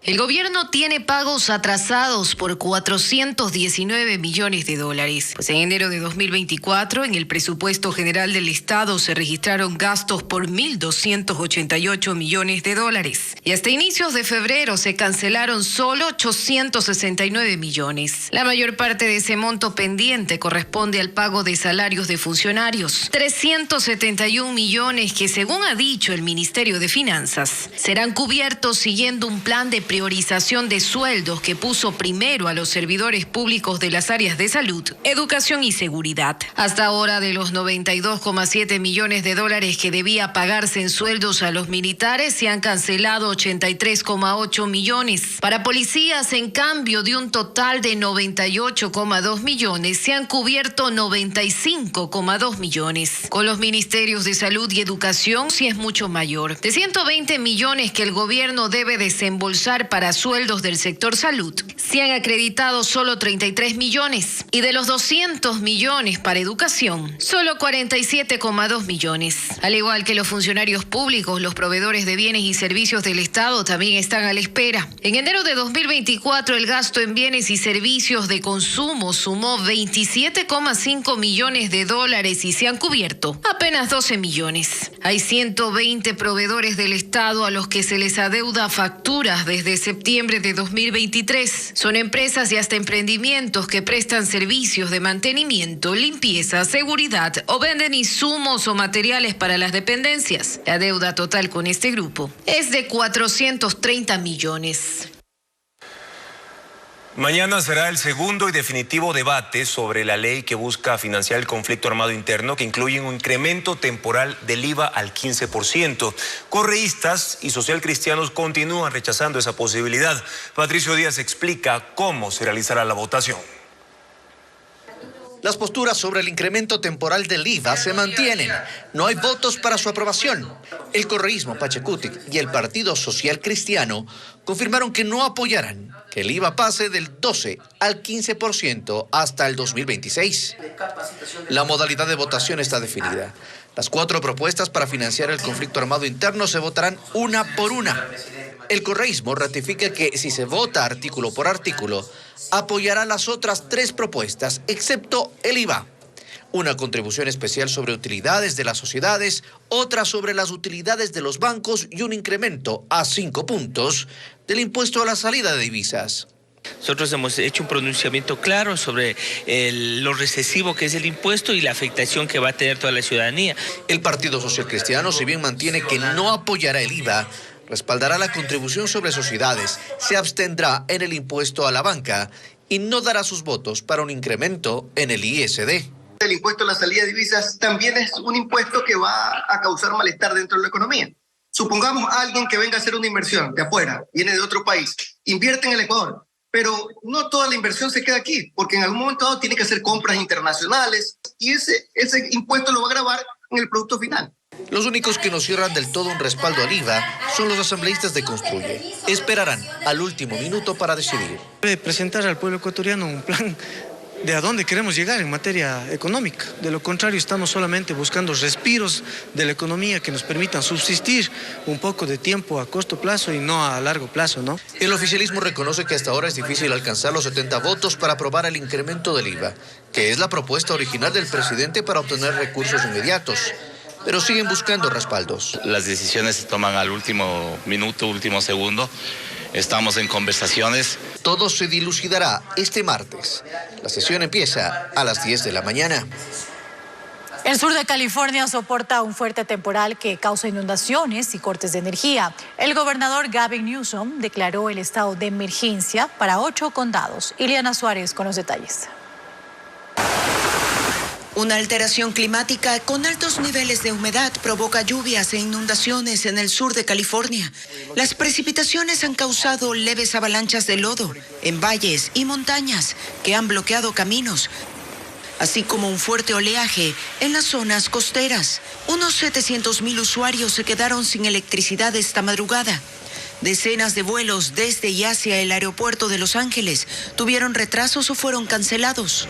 El gobierno tiene pagos atrasados por 419 millones de dólares. Pues en enero de 2024, en el presupuesto general del Estado se registraron gastos por 1.288 millones de dólares. Y hasta inicios de febrero se cancelaron solo 869 millones. La mayor parte de ese monto pendiente corresponde al pago de salarios de funcionarios. 371 millones que, según ha dicho el Ministerio de Finanzas, serán cubiertos siguiendo un plan de priorización de sueldos que puso primero a los servidores públicos de las áreas de salud, educación y seguridad. Hasta ahora, de los 92,7 millones de dólares que debía pagarse en sueldos a los militares, se han cancelado 83,8 millones. Para policías, en cambio, de un total de 98,2 millones, se han cubierto 95,2 millones. Con los ministerios de salud y educación, sí es mucho mayor. De 120 millones que el gobierno debe desembolsar para sueldos del sector salud, se han acreditado solo 33 millones. Y de los 200 millones para educación, solo 47,2 millones. Al igual que los funcionarios públicos, los proveedores de bienes y servicios del Estado también están a la espera. En enero de 2024, el gasto en bienes y servicios de consumo sumó 27,5 millones de dólares y se han cubierto apenas 12 millones. Hay 120 proveedores del Estado a los que se les adeuda facturas desde septiembre de 2023. Son empresas y hasta emprendimientos que prestan servicios de mantenimiento, limpieza, seguridad o venden insumos o materiales para las dependencias. La deuda total con este grupo es de 430 millones. Mañana será el segundo y definitivo debate sobre la ley que busca financiar el conflicto armado interno, que incluye un incremento temporal del IVA al 15%. Correístas y socialcristianos continúan rechazando esa posibilidad. Patricio Díaz explica cómo se realizará la votación. Las posturas sobre el incremento temporal del IVA se mantienen. No hay votos para su aprobación. El correísmo Pachacutic y el Partido Social Cristiano confirmaron que no apoyarán que el IVA pase del 12 al 15% hasta el 2026. La modalidad de votación está definida. Las 4 propuestas para financiar el conflicto armado interno se votarán una por una. El correísmo ratifica que si se vota artículo por artículo, apoyará las otras 3 propuestas, excepto el IVA. Una contribución especial sobre utilidades de las sociedades, otra sobre las utilidades de los bancos y un incremento a 5 puntos del impuesto a la salida de divisas. Nosotros hemos hecho un pronunciamiento claro sobre lo recesivo que es el impuesto y la afectación que va a tener toda la ciudadanía. El Partido Social Cristiano, si bien mantiene que no apoyará el IVA, respaldará la contribución sobre sociedades, se abstendrá en el impuesto a la banca y no dará sus votos para un incremento en el ISD. El impuesto a la salida de divisas también es un impuesto que va a causar malestar dentro de la economía. Supongamos a alguien que venga a hacer una inversión de afuera, viene de otro país, invierte en el Ecuador, pero no toda la inversión se queda aquí, porque en algún momento dado tiene que hacer compras internacionales y ese impuesto lo va a gravar en el producto final. Los únicos que no cierran del todo un respaldo al IVA son los asambleístas de Construye. Esperarán al último minuto para decidir. Presentar al pueblo ecuatoriano un plan de a dónde queremos llegar en materia económica. De lo contrario, estamos solamente buscando respiros de la economía que nos permitan subsistir un poco de tiempo a corto plazo y no a largo plazo, ¿no? El oficialismo reconoce que hasta ahora es difícil alcanzar los 70 votos para aprobar el incremento del IVA, que es la propuesta original del presidente para obtener recursos inmediatos. Pero siguen buscando respaldos. Las decisiones se toman al último minuto, último segundo. Estamos en conversaciones. Todo se dilucidará este martes. La sesión empieza a las 10 de la mañana. El sur de California soporta un fuerte temporal que causa inundaciones y cortes de energía. El gobernador Gavin Newsom declaró el estado de emergencia para 8 condados. Ileana Suárez con los detalles. Una alteración climática con altos niveles de humedad provoca lluvias e inundaciones en el sur de California. Las precipitaciones han causado leves avalanchas de lodo en valles y montañas que han bloqueado caminos, así como un fuerte oleaje en las zonas costeras. Unos 700,000 usuarios se quedaron sin electricidad esta madrugada. Decenas de vuelos desde y hacia el aeropuerto de Los Ángeles tuvieron retrasos o fueron cancelados.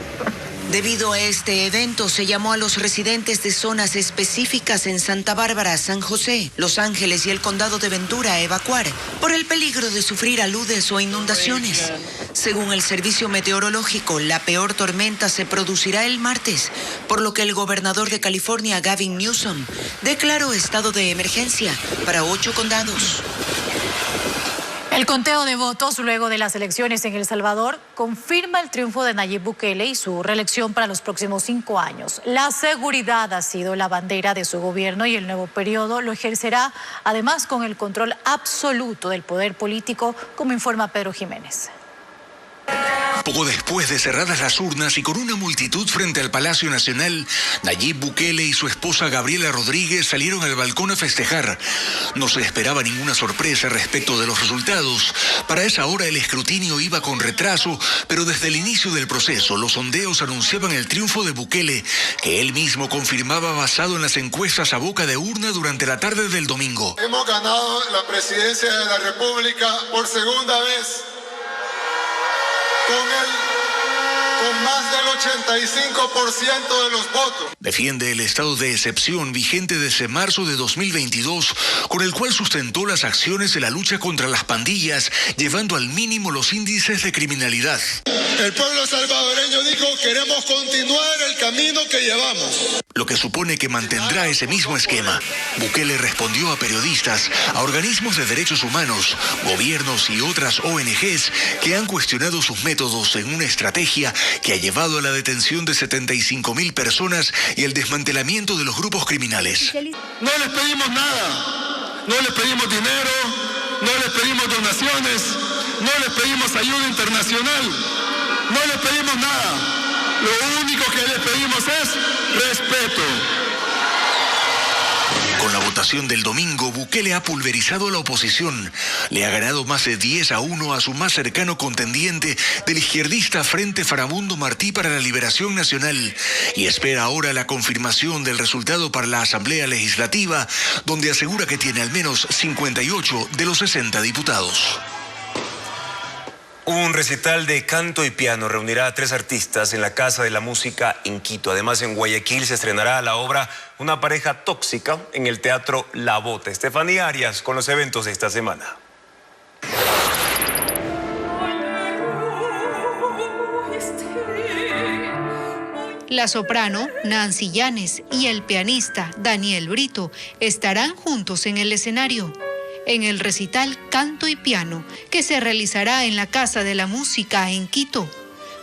Debido a este evento, se llamó a los residentes de zonas específicas en Santa Bárbara, San José, Los Ángeles y el condado de Ventura a evacuar por el peligro de sufrir aludes o inundaciones. Según el servicio meteorológico, la peor tormenta se producirá el martes, por lo que el gobernador de California, Gavin Newsom, declaró estado de emergencia para 8 condados. El conteo de votos luego de las elecciones en El Salvador confirma el triunfo de Nayib Bukele y su reelección para los próximos 5 años. La seguridad ha sido la bandera de su gobierno y el nuevo periodo lo ejercerá además con el control absoluto del poder político, como informa Pedro Jiménez. Poco después de cerradas las urnas y con una multitud frente al Palacio Nacional, Nayib Bukele y su esposa Gabriela Rodríguez salieron al balcón a festejar. No se esperaba ninguna sorpresa respecto de los resultados. Para esa hora el escrutinio iba con retraso, pero desde el inicio del proceso los sondeos anunciaban el triunfo de Bukele, que él mismo confirmaba basado en las encuestas a boca de urna durante la tarde del domingo. Hemos ganado la presidencia de la República por segunda vez. Con más del 85% de los votos. Defiende el estado de excepción vigente desde marzo de 2022, con el cual sustentó las acciones de la lucha contra las pandillas, llevando al mínimo los índices de criminalidad. El pueblo salvadoreño dijo: queremos continuar el camino que llevamos. Lo que supone que mantendrá ese mismo esquema. Bukele respondió a periodistas, a organismos de derechos humanos, gobiernos y otras ONGs que han cuestionado sus métodos en una estrategia que ha llevado a la detención de 75,000 personas y el desmantelamiento de los grupos criminales. No les pedimos nada, no les pedimos dinero, no les pedimos donaciones, no les pedimos ayuda internacional, no les pedimos nada. Lo único que les pedimos es respeto. Con la votación del domingo, Bukele ha pulverizado a la oposición. Le ha ganado más de 10-1 a su más cercano contendiente del izquierdista Frente Farabundo Martí para la Liberación Nacional y espera ahora la confirmación del resultado para la Asamblea Legislativa, donde asegura que tiene al menos 58 de los 60 diputados. Un recital de canto y piano reunirá a 3 artistas en la Casa de la Música en Quito. Además, en Guayaquil se estrenará la obra Una pareja tóxica en el Teatro La Bota. Estefanía Arias con los eventos de esta semana. La soprano Nancy Llanes y el pianista Daniel Brito estarán juntos en el escenario en el recital Canto y Piano, que se realizará en la Casa de la Música en Quito.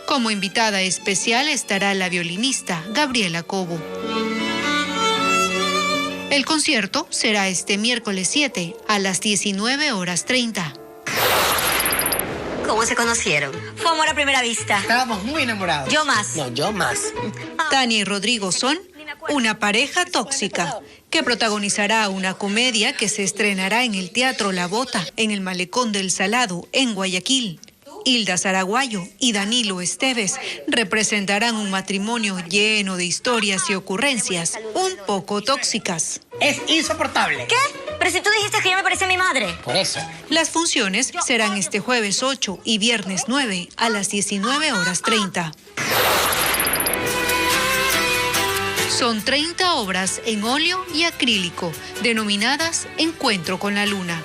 Como invitada especial estará la violinista Gabriela Cobo. El concierto será este miércoles 7 a las 19:30. ¿Cómo se conocieron? Fue amor a primera vista. Estábamos muy enamorados. Yo más. No, yo más. Tania y Rodrigo son una pareja tóxica que protagonizará una comedia que se estrenará en el Teatro La Bota, en el Malecón del Salado, en Guayaquil. Hilda Zaraguayo y Danilo Esteves representarán un matrimonio lleno de historias y ocurrencias un poco tóxicas. Es insoportable. ¿Qué? Pero si tú dijiste que yo me parecía a mi madre. Por eso. Las funciones serán este jueves 8 y viernes 9 a las 19:30. Son 30 obras en óleo y acrílico, denominadas Encuentro con la Luna.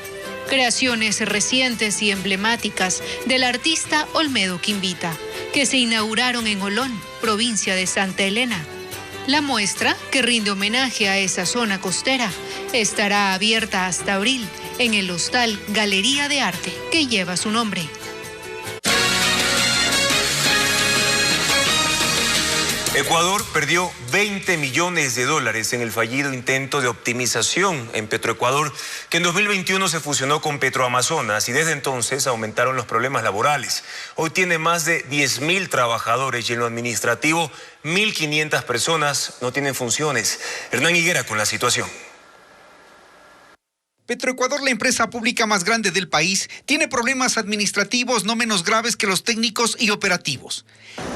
Creaciones recientes y emblemáticas del artista Olmedo Quimbita, que se inauguraron en Olón, provincia de Santa Elena. La muestra, que rinde homenaje a esa zona costera, estará abierta hasta abril en el hostal Galería de Arte, que lleva su nombre. Ecuador perdió $20 millones en el fallido intento de optimización en Petroecuador, que en 2021 se fusionó con Petroamazonas y desde entonces aumentaron los problemas laborales. Hoy tiene más de 10.000 trabajadores y en lo administrativo 1.500 personas no tienen funciones. Hernán Higuera con la situación. Petroecuador, la empresa pública más grande del país, tiene problemas administrativos no menos graves que los técnicos y operativos.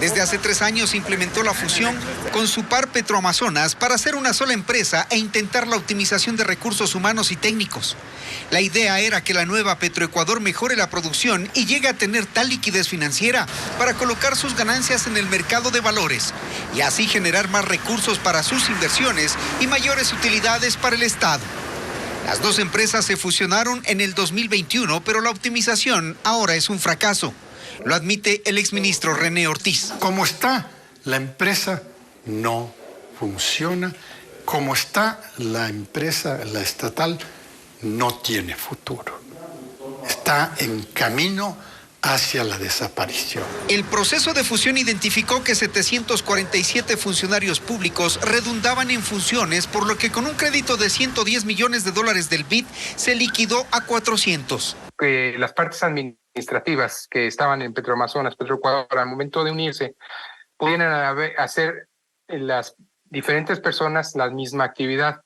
Desde hace 3 años implementó la fusión con su par Petroamazonas para hacer una sola empresa e intentar la optimización de recursos humanos y técnicos. La idea era que la nueva Petroecuador mejore la producción y llegue a tener tal liquidez financiera para colocar sus ganancias en el mercado de valores y así generar más recursos para sus inversiones y mayores utilidades para el Estado. Las dos empresas se fusionaron en el 2021, pero la optimización ahora es un fracaso. Lo admite el exministro René Ortiz. Como está la empresa, no funciona. Como está la empresa, la estatal, no tiene futuro. Está en camino hacia la desaparición. El proceso de fusión identificó que 747 funcionarios públicos redundaban en funciones, por lo que con un crédito de $110 millones del BID se liquidó a 400. Las partes administrativas que estaban en Petroamazonas, Petroecuador, al momento de unirse, pudieran hacer las diferentes personas la misma actividad.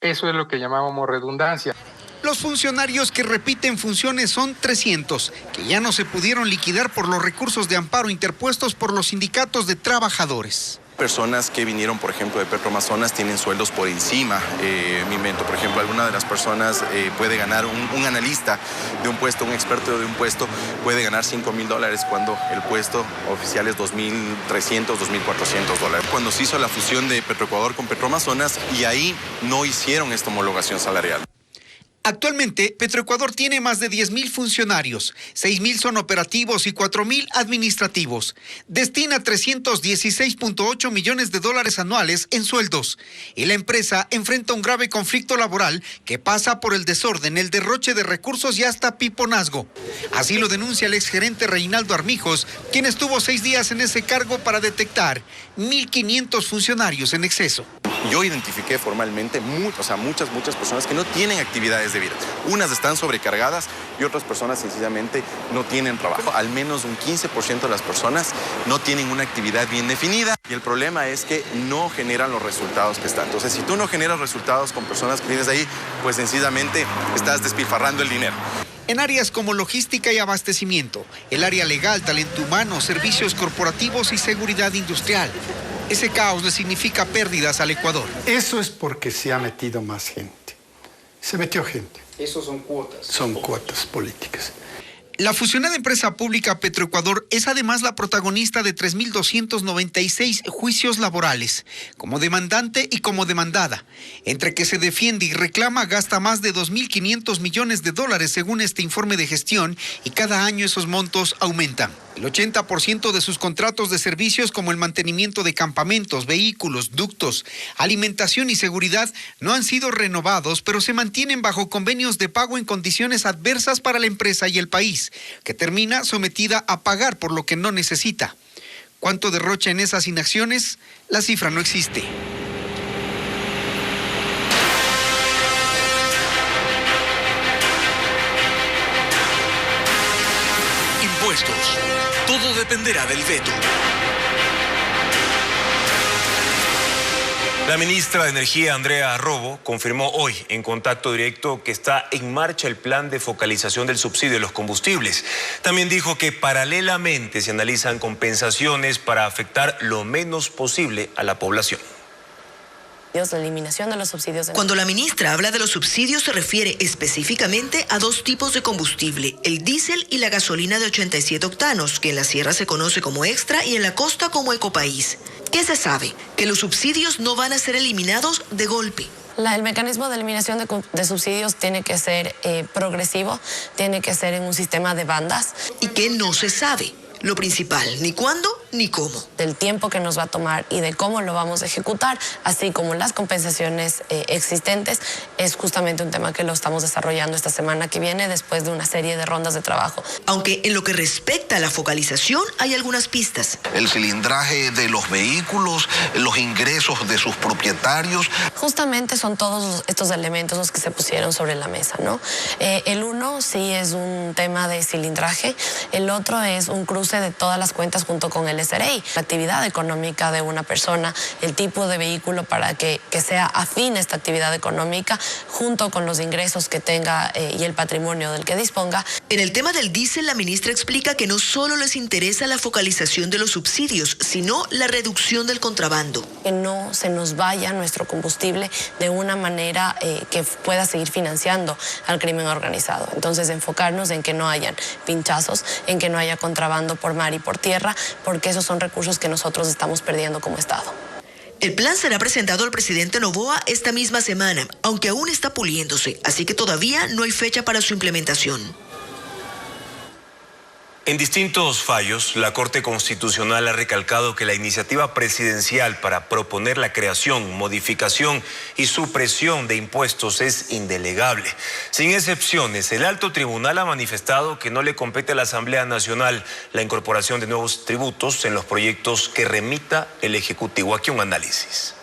Eso es lo que llamábamos redundancia. Los funcionarios que repiten funciones son 300, que ya no se pudieron liquidar por los recursos de amparo interpuestos por los sindicatos de trabajadores. Personas que vinieron, por ejemplo, de Petroamazonas tienen sueldos por encima. Me invento, por ejemplo, alguna de las personas puede ganar, un analista de un puesto, un experto de un puesto, puede ganar $5,000 cuando el puesto oficial es $2,300, $2,400. Cuando se hizo la fusión de Petroecuador con Petroamazonas, y ahí no hicieron esta homologación salarial. Actualmente, Petroecuador tiene más de 10.000 funcionarios, 6.000 son operativos y 4.000 administrativos. Destina $316.8 millones anuales en sueldos. Y la empresa enfrenta un grave conflicto laboral que pasa por el desorden, el derroche de recursos y hasta piponazgo. Así lo denuncia el exgerente Reinaldo Armijos, quien estuvo 6 días en ese cargo para detectar 1.500 funcionarios en exceso. Yo identifiqué formalmente muchas personas que no tienen actividades de vida. Unas están sobrecargadas y otras personas sencillamente no tienen trabajo. Al menos un 15% de las personas no tienen una actividad bien definida. Y el problema es que no generan los resultados que están. Entonces, si tú no generas resultados con personas que tienes ahí, pues sencillamente estás despilfarrando el dinero. En áreas como logística y abastecimiento, el área legal, talento humano, servicios corporativos y seguridad industrial. Ese caos le significa pérdidas al Ecuador. Eso es porque se ha metido más gente. Se metió gente. Esos son cuotas. Son cuotas políticas. La fusionada empresa pública Petroecuador es además la protagonista de 3.296 juicios laborales, como demandante y como demandada. Entre que se defiende y reclama, gasta más de 2.500 millones de dólares según este informe de gestión, y cada año esos montos aumentan. El 80% de sus contratos de servicios, como el mantenimiento de campamentos, vehículos, ductos, alimentación y seguridad, no han sido renovados, pero se mantienen bajo convenios de pago en condiciones adversas para la empresa y el país, que termina sometida a pagar por lo que no necesita. ¿Cuánto derrocha en esas inacciones? La cifra no existe. Impuestos. Todo dependerá del veto. La ministra de Energía, Andrea Robo, confirmó hoy en Contacto Directo que está en marcha el plan de focalización del subsidio de los combustibles. También dijo que paralelamente se analizan compensaciones para afectar lo menos posible a la población. La eliminación de los subsidios. Cuando la ministra habla de los subsidios se refiere específicamente a dos tipos de combustible, el diésel y la gasolina de 87 octanos, que en la sierra se conoce como extra y en la costa como ecopaís. ¿Qué se sabe? Que los subsidios no van a ser eliminados de golpe. El mecanismo de eliminación de subsidios tiene que ser progresivo, tiene que ser en un sistema de bandas. ¿Y qué no se sabe? Lo principal, ni cuándo ni cómo. Del tiempo que nos va a tomar y de cómo lo vamos a ejecutar, así como las compensaciones existentes, es justamente un tema que lo estamos desarrollando esta semana que viene después de una serie de rondas de trabajo. Aunque en lo que respecta a la focalización hay algunas pistas. El cilindraje de los vehículos, los ingresos de sus propietarios. Justamente son todos estos elementos los que se pusieron sobre la mesa, ¿no? El uno sí es un tema de cilindraje, el otro es un cruce de todas las cuentas junto con el SRI, la actividad económica de una persona, el tipo de vehículo para que sea afín a esta actividad económica, junto con los ingresos que tenga y el patrimonio del que disponga. En el tema del diésel, la ministra explica que no solo les interesa la focalización de los subsidios, sino la reducción del contrabando. Que no se nos vaya nuestro combustible de una manera que pueda seguir financiando al crimen organizado. Entonces, enfocarnos en que no hayan pinchazos, en que no haya contrabando por mar y por tierra, porque esos son recursos que nosotros estamos perdiendo como Estado. El plan será presentado al presidente Noboa esta misma semana, aunque aún está puliéndose, así que todavía no hay fecha para su implementación. En distintos fallos, la Corte Constitucional ha recalcado que la iniciativa presidencial para proponer la creación, modificación y supresión de impuestos es indelegable. Sin excepciones, el Alto Tribunal ha manifestado que no le compete a la Asamblea Nacional la incorporación de nuevos tributos en los proyectos que remita el Ejecutivo. Aquí un análisis.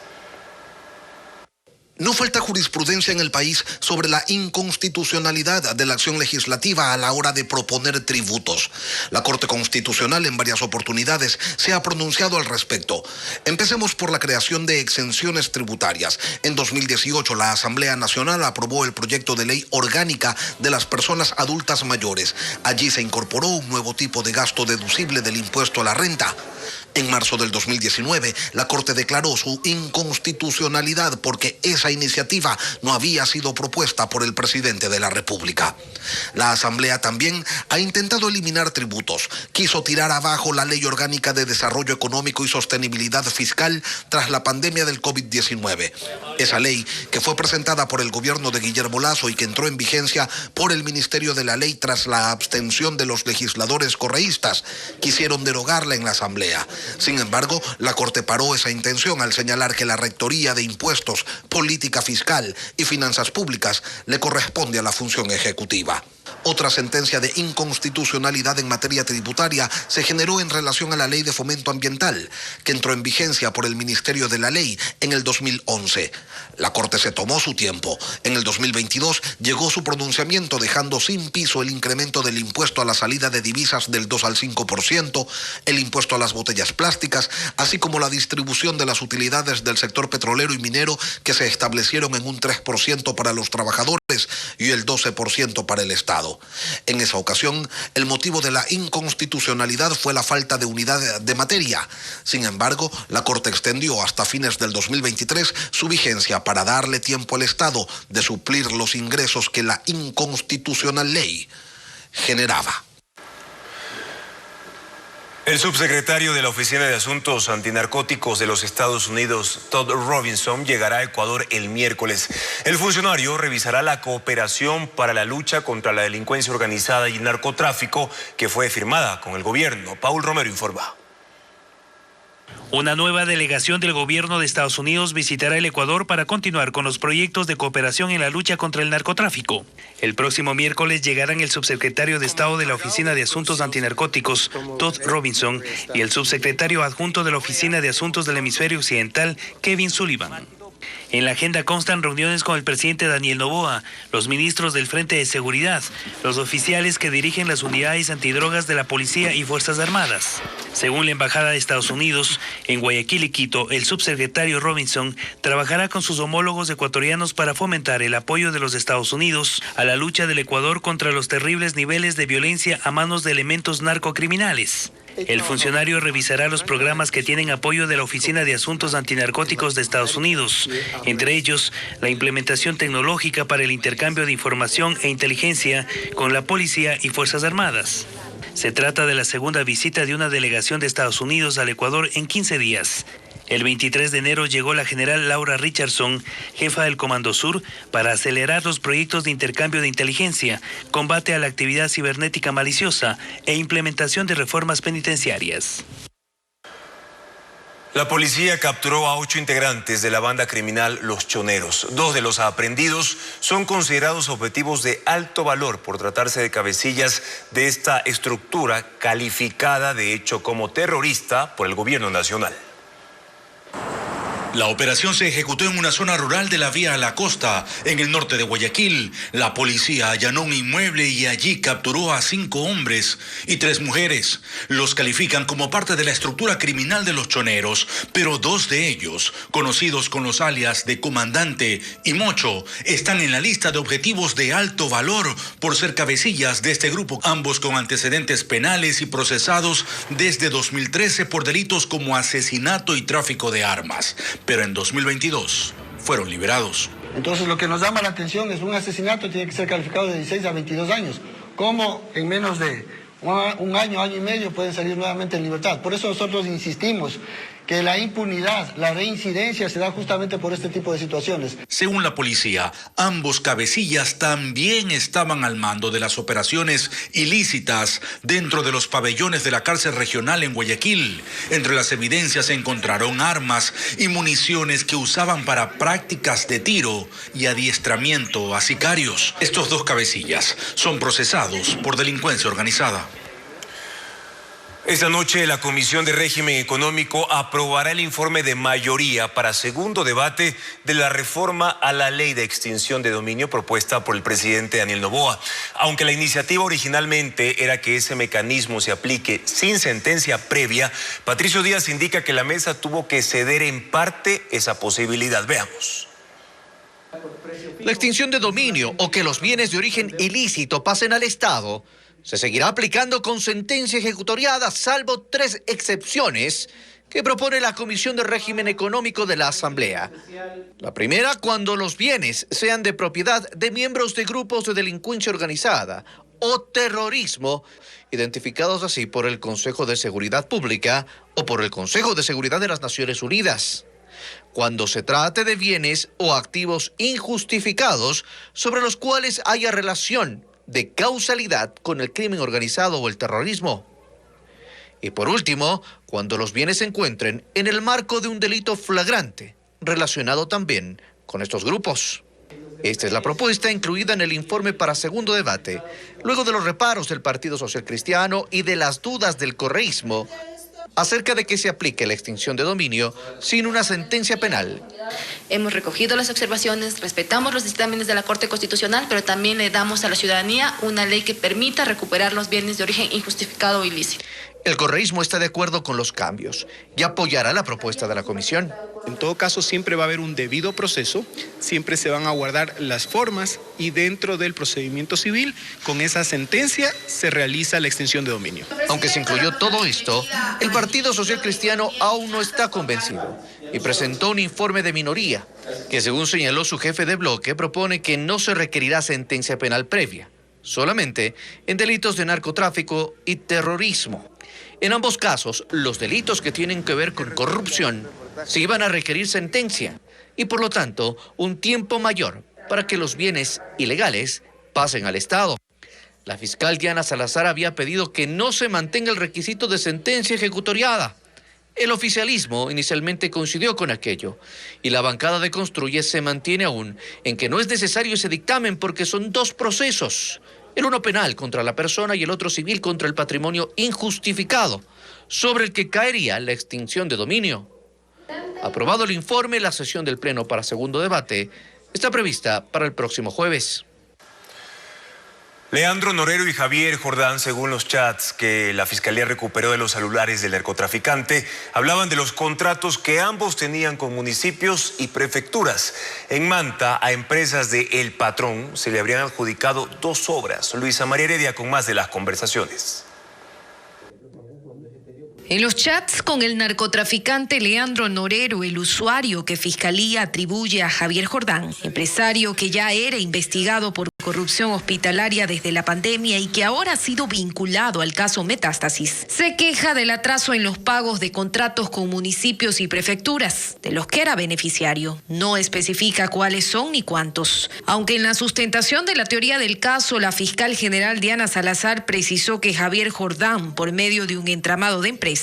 No falta jurisprudencia en el país sobre la inconstitucionalidad de la acción legislativa a la hora de proponer tributos. La Corte Constitucional en varias oportunidades se ha pronunciado al respecto. Empecemos por la creación de exenciones tributarias. En 2018 la Asamblea Nacional aprobó el proyecto de ley orgánica de las personas adultas mayores. Allí se incorporó un nuevo tipo de gasto deducible del impuesto a la renta. En marzo del 2019, la Corte declaró su inconstitucionalidad porque esa iniciativa no había sido propuesta por el presidente de la República. La Asamblea también ha intentado eliminar tributos. Quiso tirar abajo la Ley Orgánica de Desarrollo Económico y Sostenibilidad Fiscal tras la pandemia del COVID-19. Esa ley, que fue presentada por el gobierno de Guillermo Lasso y que entró en vigencia por el Ministerio de la Ley tras la abstención de los legisladores correístas, quisieron derogarla en la Asamblea. Sin embargo, la Corte paró esa intención al señalar que la Rectoría de Impuestos, Política Fiscal y Finanzas Públicas le corresponde a la función ejecutiva. Otra sentencia de inconstitucionalidad en materia tributaria se generó en relación a la Ley de Fomento Ambiental, que entró en vigencia por el Ministerio de la Ley en el 2011. La Corte se tomó su tiempo. En el 2022 llegó su pronunciamiento dejando sin piso el incremento del impuesto a la salida de divisas del 2 al 5%, el impuesto a las botellas plásticas, así como la distribución de las utilidades del sector petrolero y minero que se establecieron en un 3% para los trabajadores y el 12% para el Estado. En esa ocasión, el motivo de la inconstitucionalidad fue la falta de unidad de materia. Sin embargo, la Corte extendió hasta fines del 2023 su vigencia para darle tiempo al Estado de suplir los ingresos que la inconstitucional ley generaba. El subsecretario de la Oficina de Asuntos Antinarcóticos de los Estados Unidos, Todd Robinson, llegará a Ecuador el miércoles. El funcionario revisará la cooperación para la lucha contra la delincuencia organizada y el narcotráfico que fue firmada con el gobierno. Paul Romero informa. Una nueva delegación del gobierno de Estados Unidos visitará el Ecuador para continuar con los proyectos de cooperación en la lucha contra el narcotráfico. El próximo miércoles llegarán el subsecretario de Estado de la Oficina de Asuntos Antinarcóticos, Todd Robinson, y el subsecretario adjunto de la Oficina de Asuntos del Hemisferio Occidental, Kevin Sullivan. En la agenda constan reuniones con el presidente Daniel Noboa, los ministros del Frente de Seguridad, los oficiales que dirigen las unidades antidrogas de la Policía y Fuerzas Armadas. Según la Embajada de Estados Unidos, en Guayaquil y Quito, el subsecretario Robinson trabajará con sus homólogos ecuatorianos para fomentar el apoyo de los Estados Unidos a la lucha del Ecuador contra los terribles niveles de violencia a manos de elementos narcocriminales. El funcionario revisará los programas que tienen apoyo de la Oficina de Asuntos Antinarcóticos de Estados Unidos, entre ellos la implementación tecnológica para el intercambio de información e inteligencia con la Policía y Fuerzas Armadas. Se trata de la segunda visita de una delegación de Estados Unidos al Ecuador en 15 días. El 23 de enero llegó la general Laura Richardson, jefa del Comando Sur, para acelerar los proyectos de intercambio de inteligencia, combate a la actividad cibernética maliciosa e implementación de reformas penitenciarias. La policía capturó a 8 integrantes de la banda criminal Los Choneros. 2 de los aprehendidos son considerados objetivos de alto valor por tratarse de cabecillas de esta estructura calificada de hecho como terrorista por el gobierno nacional. La operación se ejecutó en una zona rural de la Vía a la Costa, en el norte de Guayaquil. La policía allanó un inmueble y allí capturó a 5 hombres y 3 mujeres. Los califican como parte de la estructura criminal de Los Choneros, pero 2 de ellos, conocidos con los alias de Comandante y Mocho, están en la lista de objetivos de alto valor por ser cabecillas de este grupo, ambos con antecedentes penales y procesados desde 2013 por delitos como asesinato y tráfico de armas. Pero en 2022 fueron liberados. Entonces lo que nos llama la atención es un asesinato tiene que ser calificado de 16 a 22 años. ¿Cómo en menos de un año, año y medio pueden salir nuevamente en libertad? Por eso nosotros insistimos que la impunidad, la reincidencia se da justamente por este tipo de situaciones. Según la policía, ambos cabecillas también estaban al mando de las operaciones ilícitas dentro de los pabellones de la cárcel regional en Guayaquil. Entre las evidencias se encontraron armas y municiones que usaban para prácticas de tiro y adiestramiento a sicarios. Estos 2 cabecillas son procesados por delincuencia organizada. Esta noche la Comisión de Régimen Económico aprobará el informe de mayoría para segundo debate de la reforma a la ley de extinción de dominio propuesta por el presidente Daniel Noboa. Aunque la iniciativa originalmente era que ese mecanismo se aplique sin sentencia previa, Patricio Díaz indica que la mesa tuvo que ceder en parte esa posibilidad. Veamos. La extinción de dominio o que los bienes de origen ilícito pasen al Estado se seguirá aplicando con sentencia ejecutoriada, salvo 3 excepciones que propone la Comisión de Régimen Económico de la Asamblea. La primera, cuando los bienes sean de propiedad de miembros de grupos de delincuencia organizada o terrorismo, identificados así por el Consejo de Seguridad Pública o por el Consejo de Seguridad de las Naciones Unidas. Cuando se trate de bienes o activos injustificados sobre los cuales haya relación de causalidad con el crimen organizado o el terrorismo. Y por último, cuando los bienes se encuentren en el marco de un delito flagrante relacionado también con estos grupos. Esta es la propuesta incluida en el informe para segundo debate, luego de los reparos del Partido Social Cristiano y de las dudas del correísmo acerca de que se aplique la extinción de dominio sin una sentencia penal. Hemos recogido las observaciones, respetamos los dictámenes de la Corte Constitucional, pero también le damos a la ciudadanía una ley que permita recuperar los bienes de origen injustificado o ilícito. El correísmo está de acuerdo con los cambios y apoyará la propuesta de la comisión. En todo caso, siempre va a haber un debido proceso, siempre se van a guardar las formas y dentro del procedimiento civil, con esa sentencia se realiza la extinción de dominio. Aunque se incluyó todo esto, el Partido Social Cristiano aún no está convencido y presentó un informe de minoría que, según señaló su jefe de bloque, propone que no se requerirá sentencia penal previa, solamente en delitos de narcotráfico y terrorismo. En ambos casos, los delitos que tienen que ver con corrupción se iban a requerir sentencia y, por lo tanto, un tiempo mayor para que los bienes ilegales pasen al Estado. La fiscal Diana Salazar había pedido que no se mantenga el requisito de sentencia ejecutoriada. El oficialismo inicialmente coincidió con aquello y la bancada de Construye se mantiene aún en que no es necesario ese dictamen porque son dos procesos. El uno penal contra la persona y el otro civil contra el patrimonio injustificado, sobre el que caería la extinción de dominio. Aprobado el informe, la sesión del Pleno para segundo debate está prevista para el próximo jueves. Leandro Norero y Javier Jordán, según los chats que la Fiscalía recuperó de los celulares del narcotraficante, hablaban de los contratos que ambos tenían con municipios y prefecturas. En Manta, a empresas de El Patrón se le habrían adjudicado 2 obras. Luisa María Heredia con más de las conversaciones. En los chats con el narcotraficante Leandro Norero, el usuario que Fiscalía atribuye a Javier Jordán, empresario que ya era investigado por corrupción hospitalaria desde la pandemia y que ahora ha sido vinculado al caso Metástasis, se queja del atraso en los pagos de contratos con municipios y prefecturas, de los que era beneficiario. No especifica cuáles son ni cuántos. Aunque en la sustentación de la teoría del caso, la fiscal general Diana Salazar precisó que Javier Jordán, por medio de un entramado de empresas,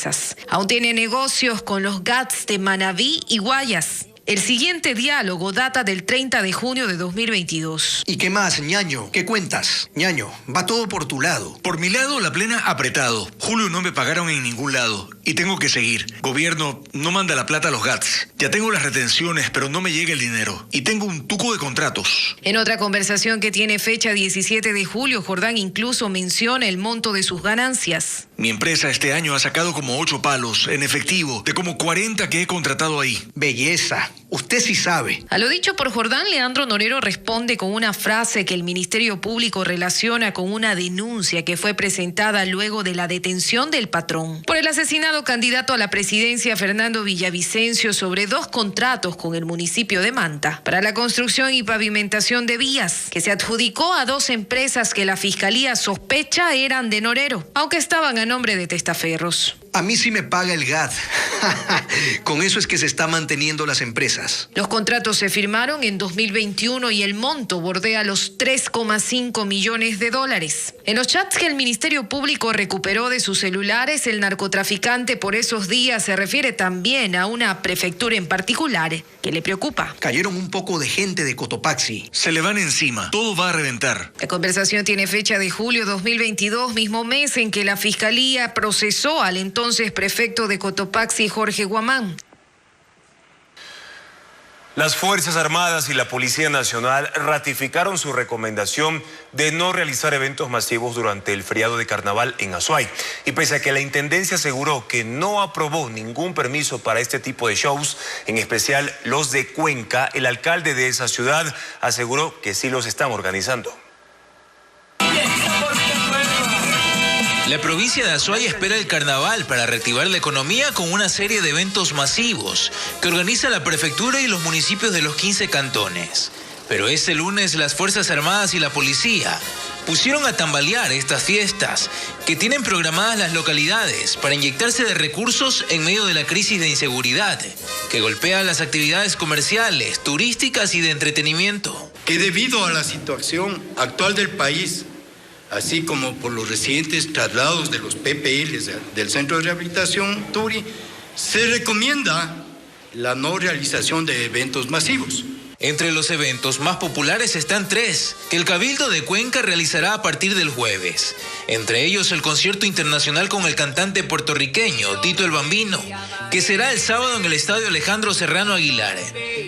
aún tiene negocios con los GATS de Manabí y Guayas. El siguiente diálogo data del 30 de junio de 2022. ¿Y qué más, ñaño? ¿Qué cuentas? Ñaño, va todo por tu lado. Por mi lado, la plena apretado. Julio no me pagaron en ningún lado y tengo que seguir. Gobierno no manda la plata a los GATS. Ya tengo las retenciones, pero no me llega el dinero. Y tengo un tuco de contratos. En otra conversación que tiene fecha 17 de julio, Jordán incluso menciona el monto de sus ganancias. Mi empresa este año ha sacado como 8 palos en efectivo de como 40 que he contratado ahí. Belleza. Usted sí sabe. A lo dicho por Jordán, Leandro Norero responde con una frase que el Ministerio Público relaciona con una denuncia que fue presentada luego de la detención del patrón por el asesinado candidato a la presidencia Fernando Villavicencio sobre 2 contratos con el municipio de Manta para la construcción y pavimentación de vías, que se adjudicó a 2 empresas que la Fiscalía sospecha eran de Norero, aunque estaban a nombre de testaferros. A mí sí me paga el GAT. Con eso es que se está manteniendo las empresas. Los contratos se firmaron en 2021 y el monto bordea los $3,5 millones. En los chats que el Ministerio Público recuperó de sus celulares, el narcotraficante por esos días se refiere también a una prefectura en particular que le preocupa. Cayeron un poco de gente de Cotopaxi. Se le van encima. Todo va a reventar. La conversación tiene fecha de julio 2022, mismo mes en que la Fiscalía procesó al entonces prefecto de Cotopaxi, Jorge Guamán. Las Fuerzas Armadas y la Policía Nacional ratificaron su recomendación de no realizar eventos masivos durante el feriado de Carnaval en Azuay. Y pese a que la Intendencia aseguró que no aprobó ningún permiso para este tipo de shows, en especial los de Cuenca, el alcalde de esa ciudad aseguró que sí los están organizando. La provincia de Azuay espera el carnaval para reactivar la economía con una serie de eventos masivos que organiza la prefectura y los municipios de los 15 cantones. Pero este lunes las Fuerzas Armadas y la policía pusieron a tambalear estas fiestas que tienen programadas las localidades para inyectarse de recursos en medio de la crisis de inseguridad que golpea las actividades comerciales, turísticas y de entretenimiento. Que debido a la situación actual del país, así como por los recientes traslados de los PPLs del Centro de Rehabilitación Turi, se recomienda la no realización de eventos masivos. Entre los eventos más populares están 3, que el Cabildo de Cuenca realizará a partir del jueves. Entre ellos el concierto internacional con el cantante puertorriqueño Tito el Bambino, que será el sábado en el Estadio Alejandro Serrano Aguilar.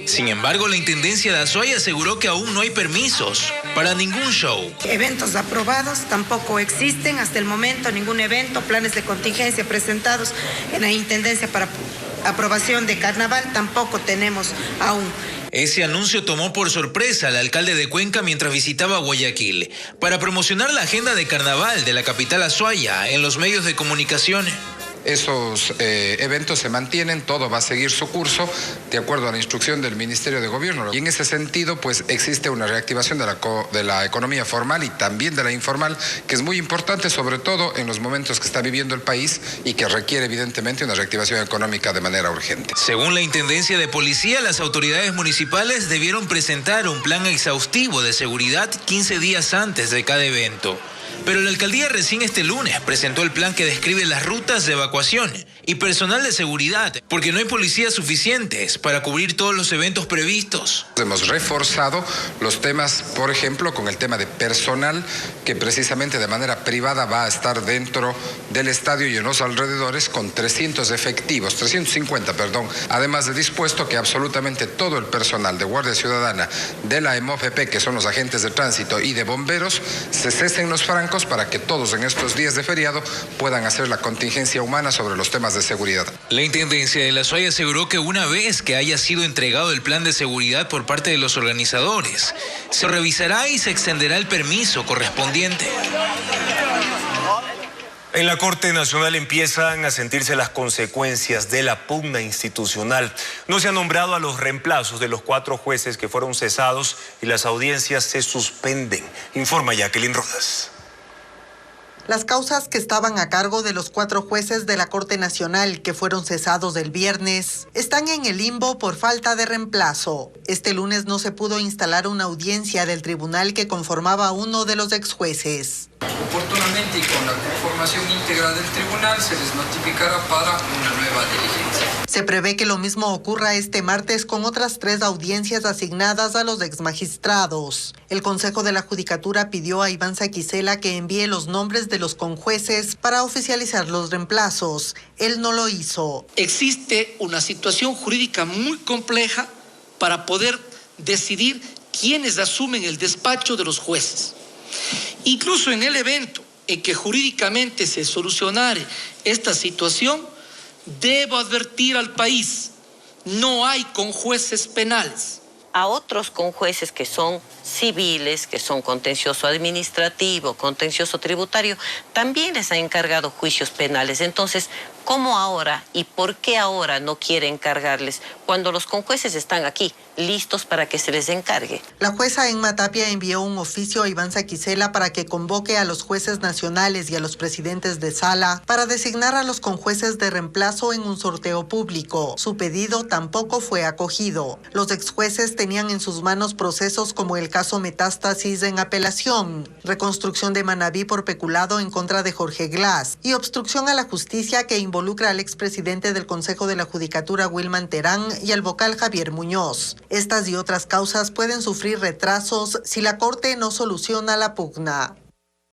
Sin embargo, la Intendencia de Azuay aseguró que aún no hay permisos para ningún show. Eventos aprobados tampoco existen hasta el momento, ningún evento, planes de contingencia presentados en la Intendencia para aprobación de carnaval tampoco tenemos aún. Ese anuncio tomó por sorpresa al alcalde de Cuenca mientras visitaba Guayaquil para promocionar la agenda de carnaval de la capital azuaya en los medios de comunicación. Esos eventos se mantienen, todo va a seguir su curso de acuerdo a la instrucción del Ministerio de Gobierno. Y en ese sentido, pues existe una reactivación de la economía formal y también de la informal, que es muy importante, sobre todo en los momentos que está viviendo el país y que requiere evidentemente una reactivación económica de manera urgente. Según la Intendencia de Policía, las autoridades municipales debieron presentar un plan exhaustivo de seguridad 15 días antes de cada evento. Pero la alcaldía recién este lunes presentó el plan que describe las rutas de evacuación y personal de seguridad, porque no hay policías suficientes para cubrir todos los eventos previstos. Hemos reforzado los temas, por ejemplo, con el tema de personal, que precisamente de manera privada va a estar dentro del estadio y en los alrededores con 350, además de dispuesto que absolutamente todo el personal de Guardia Ciudadana, de la EMOFP, que son los agentes de tránsito, y de bomberos, se cesen los francos para que todos en estos días de feriado puedan hacer la contingencia humana sobre los temas de seguridad. La Intendencia de la Azuay aseguró que una vez que haya sido entregado el plan de seguridad por parte de los organizadores, se revisará y se extenderá el permiso correspondiente. En la Corte Nacional empiezan a sentirse las consecuencias de la pugna institucional. No se ha nombrado a los reemplazos de los 4 jueces que fueron cesados y las audiencias se suspenden. Informa Jacqueline Rodas. Las causas que estaban a cargo de los 4 jueces de la Corte Nacional que fueron cesados el viernes están en el limbo por falta de reemplazo. Este lunes no se pudo instalar una audiencia del tribunal que conformaba uno de los exjueces. Oportunamente y con la conformación íntegra del tribunal se les notificará para una nueva diligencia. Se prevé que lo mismo ocurra este martes con otras 3 audiencias asignadas a los exmagistrados. El Consejo de la Judicatura pidió a Iván Saquicela que envíe los nombres de los conjueces para oficializar los reemplazos. Él no lo hizo. Existe una situación jurídica muy compleja para poder decidir quiénes asumen el despacho de los jueces. Incluso en el evento en que jurídicamente se solucionare esta situación, debo advertir al país, no hay conjueces penales. A otros conjueces que son civiles, que son contencioso administrativo, contencioso tributario, también les ha encargado juicios penales. Entonces, ¿cómo ahora y por qué ahora no quiere encargarles cuando los conjueces están aquí, listos para que se les encargue? La jueza Emma Tapia envió un oficio a Iván Saquicela para que convoque a los jueces nacionales y a los presidentes de sala para designar a los conjueces de reemplazo en un sorteo público. Su pedido tampoco fue acogido. Los exjueces tenían en sus manos procesos como el caso Metástasis en apelación, reconstrucción de Manabí por peculado en contra de Jorge Glass y obstrucción a la justicia que involucra al expresidente del Consejo de la Judicatura Wilman Terán y al vocal Javier Muñoz. Estas y otras causas pueden sufrir retrasos si la Corte no soluciona la pugna.